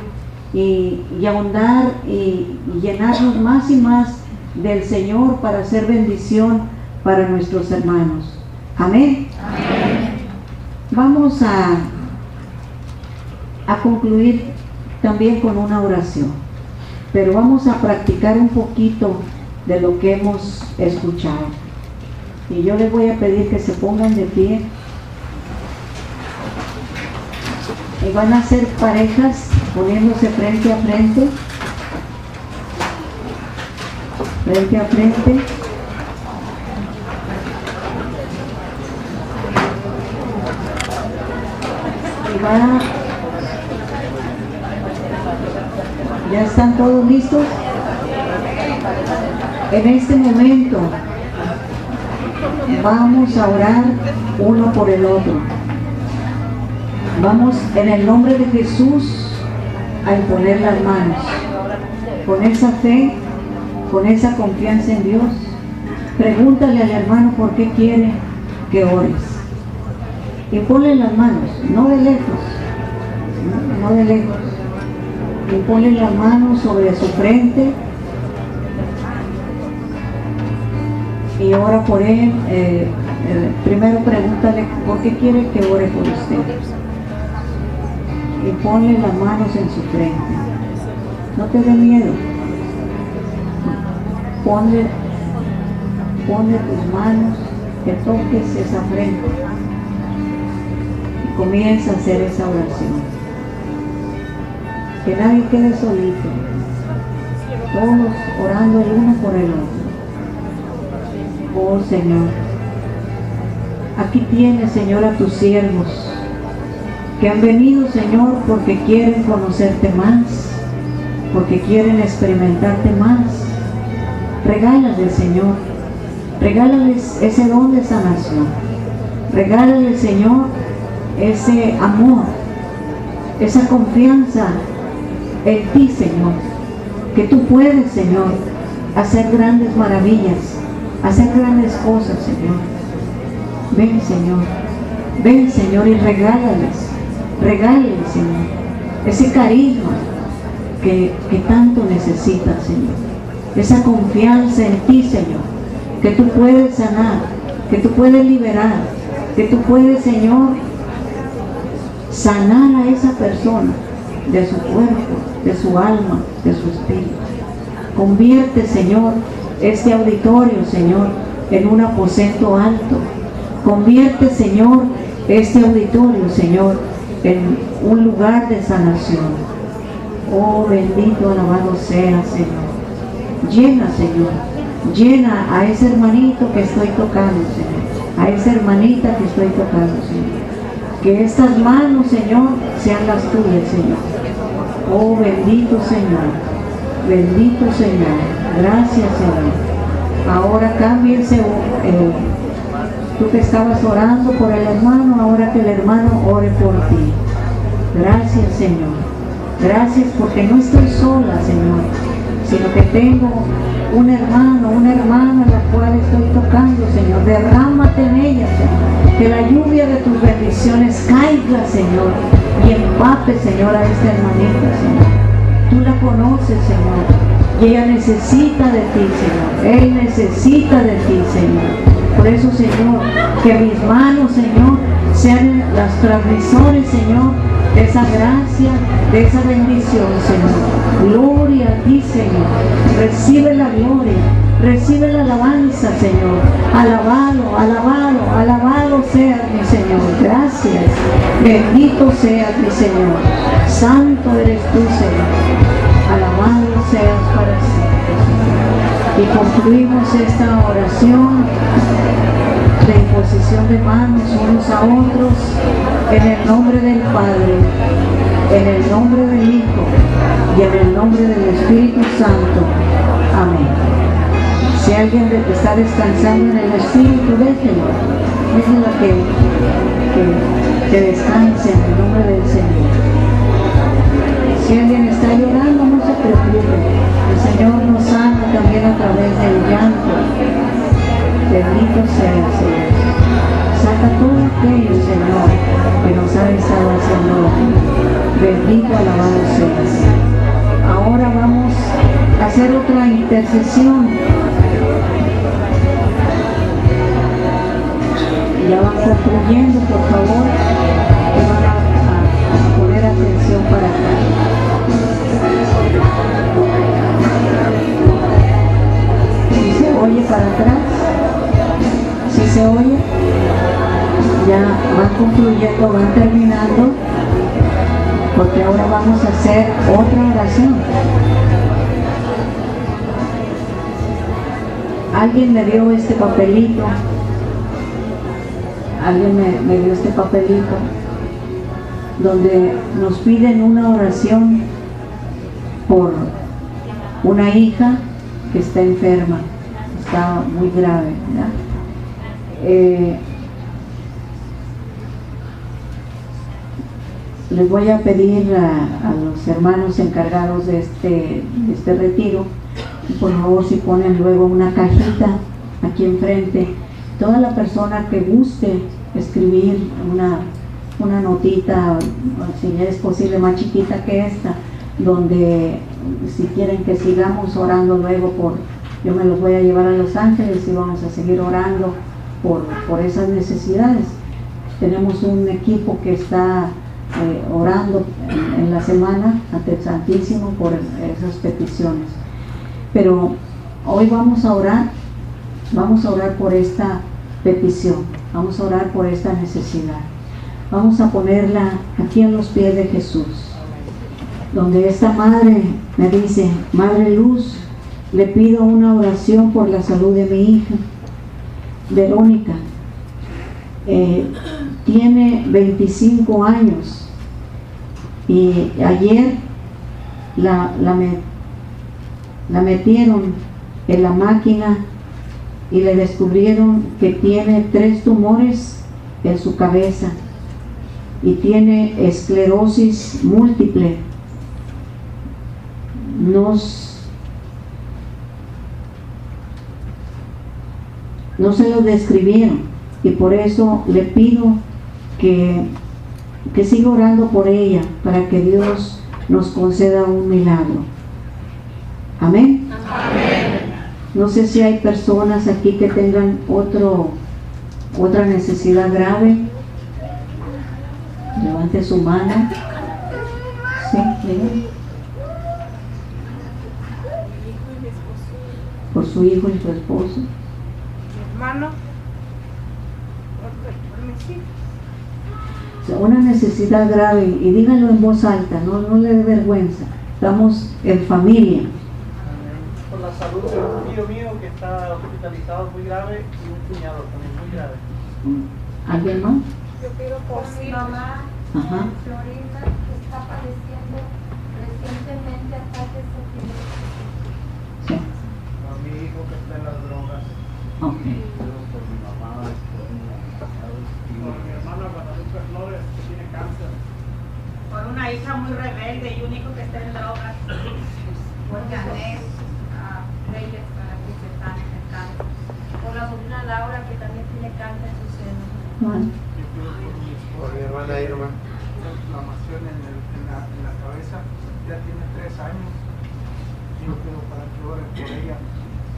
y ahondar y llenarnos más y más del Señor para hacer bendición para nuestros hermanos. Amén. Amén. Vamos a concluir también con una oración, pero vamos a practicar un poquito de lo que hemos escuchado. Y yo les voy a pedir que se pongan de pie. Y van a ser parejas poniéndose frente a frente. Frente a frente. Y ¿ya están todos listos? En este momento vamos a orar uno por el otro. Vamos en el nombre de Jesús a imponer las manos, con esa fe, con esa confianza en Dios. Pregúntale al hermano por qué quiere que ores. Y ponle las manos, no de lejos, no de lejos. Y ponle las manos sobre su frente y ora por él. Primero pregúntale por qué quiere que ore por usted. Y ponle las manos en su frente. No te dé miedo. Ponle tus manos, que toques esa frente. Y comienza a hacer esa oración. Que nadie quede solito. Todos orando el uno por el otro. Oh Señor, aquí tienes, Señor, a tus siervos que han venido, Señor, porque quieren conocerte más, porque quieren experimentarte más. Regálales, Señor, regálales ese don de sanación. Regálales, Señor, ese amor, esa confianza en ti, Señor, que tú puedes, Señor, hacer grandes maravillas, hacer grandes cosas, Señor. Ven, Señor, y regálales, Señor, ese carisma que tanto necesitas, Señor, esa confianza en ti, Señor, que tú puedes sanar, que tú puedes liberar, que tú puedes, Señor, sanar a esa persona de su cuerpo, de su alma, de su espíritu. Convierte, Señor, este auditorio, Señor, en un aposento alto. Convierte, Señor, este auditorio, Señor, en un lugar de sanación. Oh, bendito, alabado sea, Señor. Llena, Señor, llena a ese hermanito que estoy tocando, Señor, a esa hermanita que estoy tocando, Señor. Que estas manos, Señor, sean las tuyas, Señor. Oh, bendito Señor, bendito Señor. Gracias, Señor. Ahora cámbiense, tú que estabas orando por el hermano, ahora que el hermano ore por ti. Gracias, Señor. Gracias porque no estoy sola, Señor, sino que tengo un hermano, una hermana a la cual estoy tocando, Señor. Derrámate en ella, Señor. Que la lluvia de tus bendiciones caiga, Señor, y empape, Señor, a esta hermanita, Señor. Tú la conoces, Señor. Y ella necesita de ti, Señor. Él necesita de ti, Señor. Por eso, Señor, que mis manos, Señor, sean las transmisores, Señor, de esa gracia, de esa bendición, Señor. Gloria a ti, Señor. Recibe la gloria, recibe la alabanza, Señor. Alabado, alabado, alabado seas, mi Señor. Gracias. Bendito seas, mi Señor. Santo eres tú, Señor. Alabado seas para siempre, Señor. Y concluimos esta oración de imposición de manos unos a otros en el nombre del Padre, en el nombre del Hijo y en el nombre del Espíritu Santo. Amén. Si alguien está descansando en el Espíritu, déjelo que descanse en el nombre del Señor. Si alguien está llorando, no se preocupe. El Señor nos sana también a través del llanto. Bendito sea, Señor. Saca todo aquello, Señor, que nos ha estado haciendo daño. Bendito, alabado seas. Ahora vamos a hacer otra intercesión. Ya van concluyendo, por favor, que van a poner atención para acá. Si se oye para atrás, si se oye, ya van concluyendo, van terminando, porque ahora vamos a hacer otra oración. Alguien me dio este papelito, alguien me dio este papelito, donde nos piden una oración por una hija que está enferma, está muy grave, ¿verdad? Les voy a pedir a los hermanos encargados de este retiro, por favor, si ponen luego una cajita aquí enfrente, toda la persona que guste escribir una notita, si es posible más chiquita que esta, donde si quieren que sigamos orando luego yo me los voy a llevar a Los Ángeles y vamos a seguir orando por esas necesidades. Tenemos un equipo que está orando en la semana ante el Santísimo por esas peticiones. Pero hoy vamos a orar por esta petición, vamos a orar por esta necesidad. Vamos a ponerla aquí en los pies de Jesús, donde esta madre me dice: Madre Luz, le pido una oración por la salud de mi hija, Verónica. Tiene 25 años y ayer la metieron en la máquina y le descubrieron que tiene 3 tumores en su cabeza y tiene esclerosis múltiple. No se lo describieron, y por eso le pido que siga orando por ella para que Dios nos conceda un milagro. Amén. Amén. No sé si hay personas aquí que tengan otra necesidad grave. Levante su mano. Sí, dígame. Por su hijo y su esposo. Mi hermano. Por mis hijos. Una necesidad grave, y díganlo en voz alta, no le dé vergüenza. Estamos en familia. Por la salud de un tío mío que está hospitalizado muy grave y un cuñado también muy grave. ¿Alguien más? Yo pido por mi mamá Ajá. en Florida, que está padeciendo recientemente ataques epilépticos. Sí. A mi hijo que está en las drogas. Ok. Por mi mamá, por mi hermana Guadalupe Flores que tiene cáncer. Por una hija muy rebelde y un hijo que está en drogas. Por Janés Reyes, para que se están en el cáncer. Por la sobrina Laura, que también tiene cáncer en su seno. Bueno. Por mi hermana Irma. Una inflamación en la cabeza, ya tiene 3 años. yo pido para que oren por ella,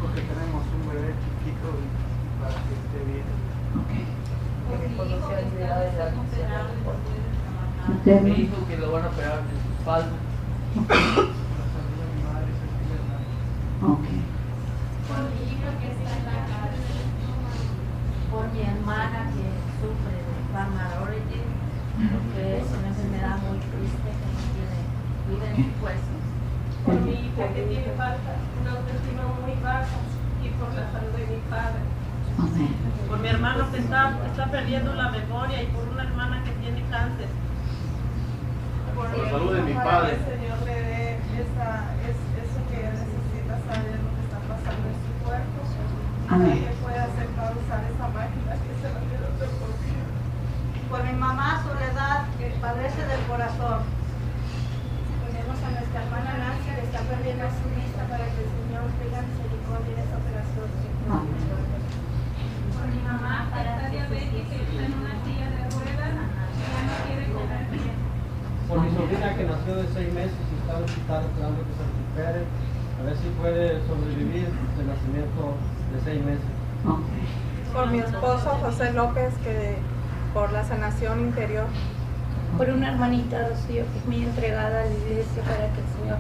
porque tenemos un bebé chiquito y para que esté bien. Por mi hijo que está recién operado y no puede trabajar. Usted, Me dijo que lo van a operar de su espalda. Por la salud de mi madre, Cecilia Hernández. ok. Por mi hija que está en la cárcel. Por mi hermana que sufre de Pharmacology, porque es una enfermedad muy triste que no tiene vida en sus huesos. Por mi hija que tiene una autoestima muy baja y por la salud de mi padre. Amén. Por mi hermano que está perdiendo la memoria y por una hermana que tiene cáncer. Por la salud de mi padre. Que el Señor le dé eso que necesita saber lo que está pasando en su cuerpo. Amén. Para que pueda hacer pausar esa máquina que se la dio de por vida. Por mi mamá Soledad, que padece del corazón. Ponemos a nuestra hermana Nancy que está perdiendo su vista para que el Señor tenga misericordia de esa operación. Amén. Por mi mamá que está diabética y está en una silla de ruedas y ya no quiere comer bien. Por mi sobrina que nació de 6 meses y está en el hospital esperando que se recupere, a ver si puede sobrevivir el nacimiento de 6 meses. Ok. Por mi esposo José López que por la sanación interior. Por una hermanita Rocío que es muy entregada a la iglesia para que el Señor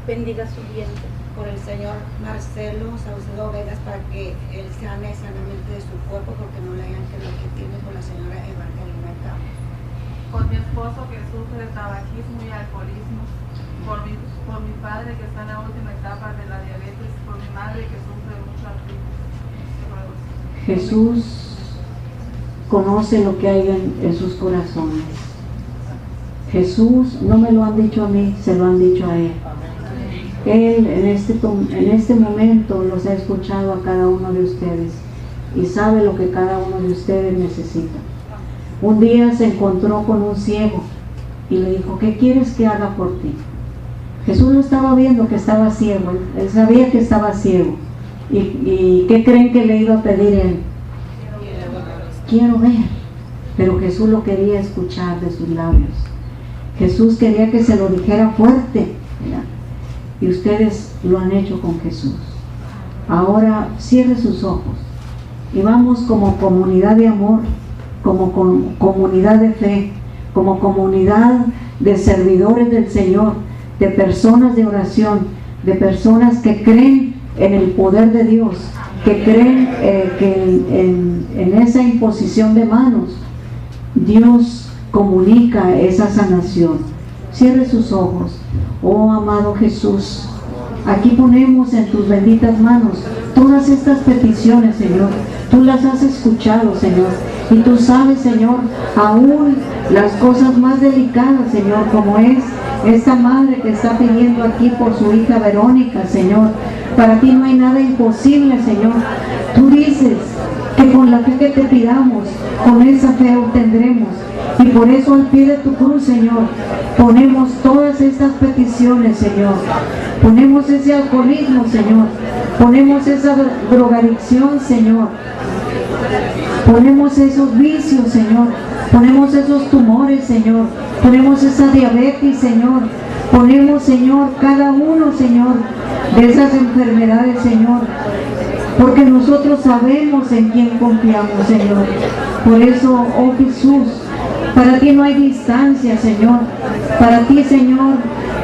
bendiga su vientre. Por el señor Marcelo Saucedo Vegas para que él sane sanamente de su cuerpo porque no le hayan que lo que tiene por la señora Evangelina Campos. Por mi esposo que sufre de tabaquismo y alcoholismo. Por mi padre que está en la última etapa de la diabetes. Por mi madre que sufre de mucha artritis. Jesús conoce lo que hay en sus corazones. Jesús, no me lo han dicho a mí, se lo han dicho a Él. Él en este momento los ha escuchado a cada uno de ustedes y sabe lo que cada uno de ustedes necesita. Un día se encontró con un ciego y le dijo, ¿qué quieres que haga por ti? Jesús lo estaba viendo que estaba ciego, él sabía que estaba ciego. ¿Y qué creen que le iba a pedir él? Quiero ver. Pero Jesús lo quería escuchar de sus labios. Jesús quería que se lo dijera fuerte, ¿verdad? Y ustedes lo han hecho con Jesús. Ahora cierre sus ojos y vamos como comunidad de amor, como comunidad de fe, como comunidad de servidores del Señor, de personas de oración, de personas que creen en el poder de Dios, que creen que en esa imposición de manos Dios comunica esa sanación. Cierre sus ojos. Oh amado Jesús, aquí ponemos en tus benditas manos todas estas peticiones, Señor. Tú las has escuchado, Señor, y tú sabes, Señor, aún las cosas más delicadas, Señor, como es esta madre que está pidiendo aquí por su hija Verónica, Señor. Para ti no hay nada imposible, Señor. Tú dices que con la fe que te pidamos, con esa fe obtendremos. Y por eso al pie de tu cruz, Señor, ponemos todas estas peticiones, Señor. Ponemos ese alcoholismo, Señor. Ponemos esa drogadicción, Señor. Ponemos esos vicios, Señor. Ponemos esos tumores, Señor. Ponemos esa diabetes, Señor. Ponemos, Señor, cada uno, Señor, de esas enfermedades, Señor. Porque nosotros sabemos en quién confiamos, Señor. Por eso, oh Jesús, para ti no hay distancia, Señor. Para ti, Señor,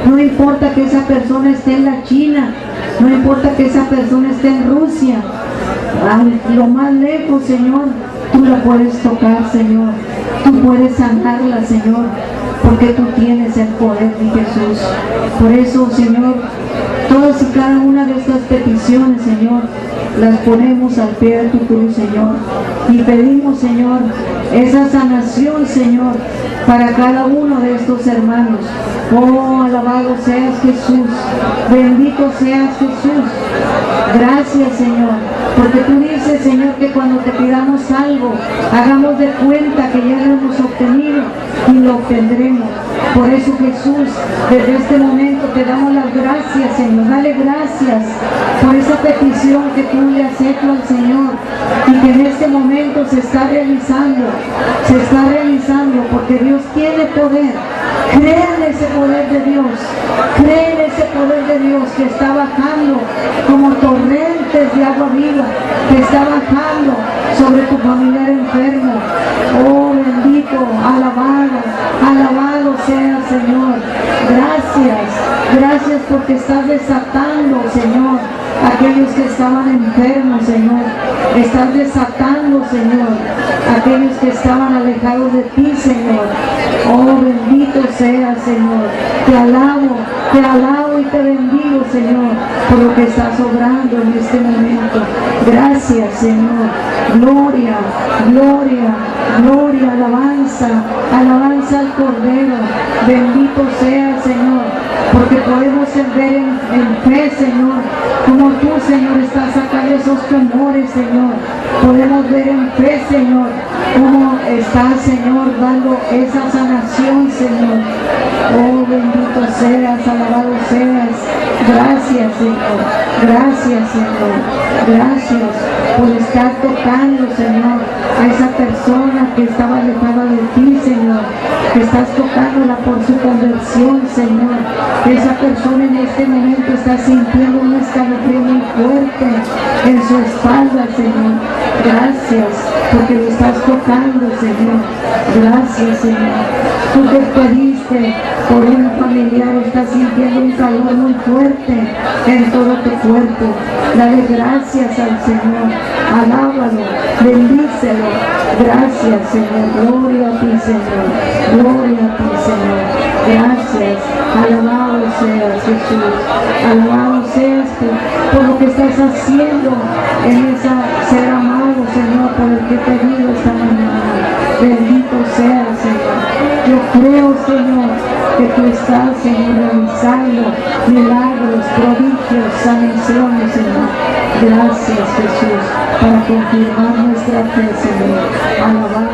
no importa que esa persona esté en la China, no importa que esa persona esté en Rusia, a lo más lejos, Señor, tú la puedes tocar, Señor. Tú puedes sanarla, Señor, porque tú tienes el poder de Jesús. Por eso, Señor, todas y cada una de estas peticiones, Señor, las ponemos al pie de tu cruz, Señor, y pedimos, Señor, esa sanación, Señor, para cada uno de estos hermanos. Oh, alabado seas Jesús, bendito seas Jesús. Gracias, Señor, porque tú dices, Señor, que cuando te pidamos algo, hagamos de cuenta que ya lo hemos obtenido y lo obtendremos. Por eso, Jesús, desde este momento te damos las gracias, Señor. Dale gracias por esa petición que tú le has hecho al Señor y que en este momento se está realizando se está realizando, porque Dios tiene poder. Cree en ese poder de Dios, cree en ese poder de Dios que está bajando como torrentes de agua viva, que está bajando sobre tu familiar enfermo. Oh bendito, alabado sea Señor. Gracias porque estás desatando, Señor, aquellos que estaban enfermos, Señor. Estás desatando, Señor, aquellos que estaban alejados de ti, Señor. Oh bendito sea, Señor. Te alabo y te bendigo, Señor, por lo que estás obrando en este momento. Gracias, Señor. Gloria, alabanza al Cordero. Bendito sea, Señor, porque podemos ver en fe, Señor, como tú, Señor, estás sacando esos temores, Señor. Podemos ver en fe, Señor, cómo estás, Señor, dando esa sanación, Señor. Oh, bendito seas, alabado seas. Gracias, Señor. Gracias, Señor. Gracias por estar tocando, Señor, a esa persona que estaba alejada de ti, Señor. Que estás tocándola por su conversión, Señor. Que esa persona en este momento está sintiendo un escalofrío muy fuerte en su espalda, Señor. Gracias porque lo estás tocando, Señor. Gracias, Señor. Tú te pediste por un familiar, estás sintiendo un calor muy fuerte en todo tu cuerpo. Dale gracias al Señor. Alábalo, bendícelo. Gracias, Señor. Gloria a ti, Señor. Gloria a ti, Señor. Gracias. Alabado seas, Jesús. Alabado seas por lo que estás haciendo en esa ser amado, Señor, por el que te digo esta mañana. Bendito seas, Señor. Yo creo, Señor, que tú estás, Señor, realizando milagros, prodigios, sanaciones, Señor. Gracias, Jesús, para confirmar nuestra fe, Señor. Alabado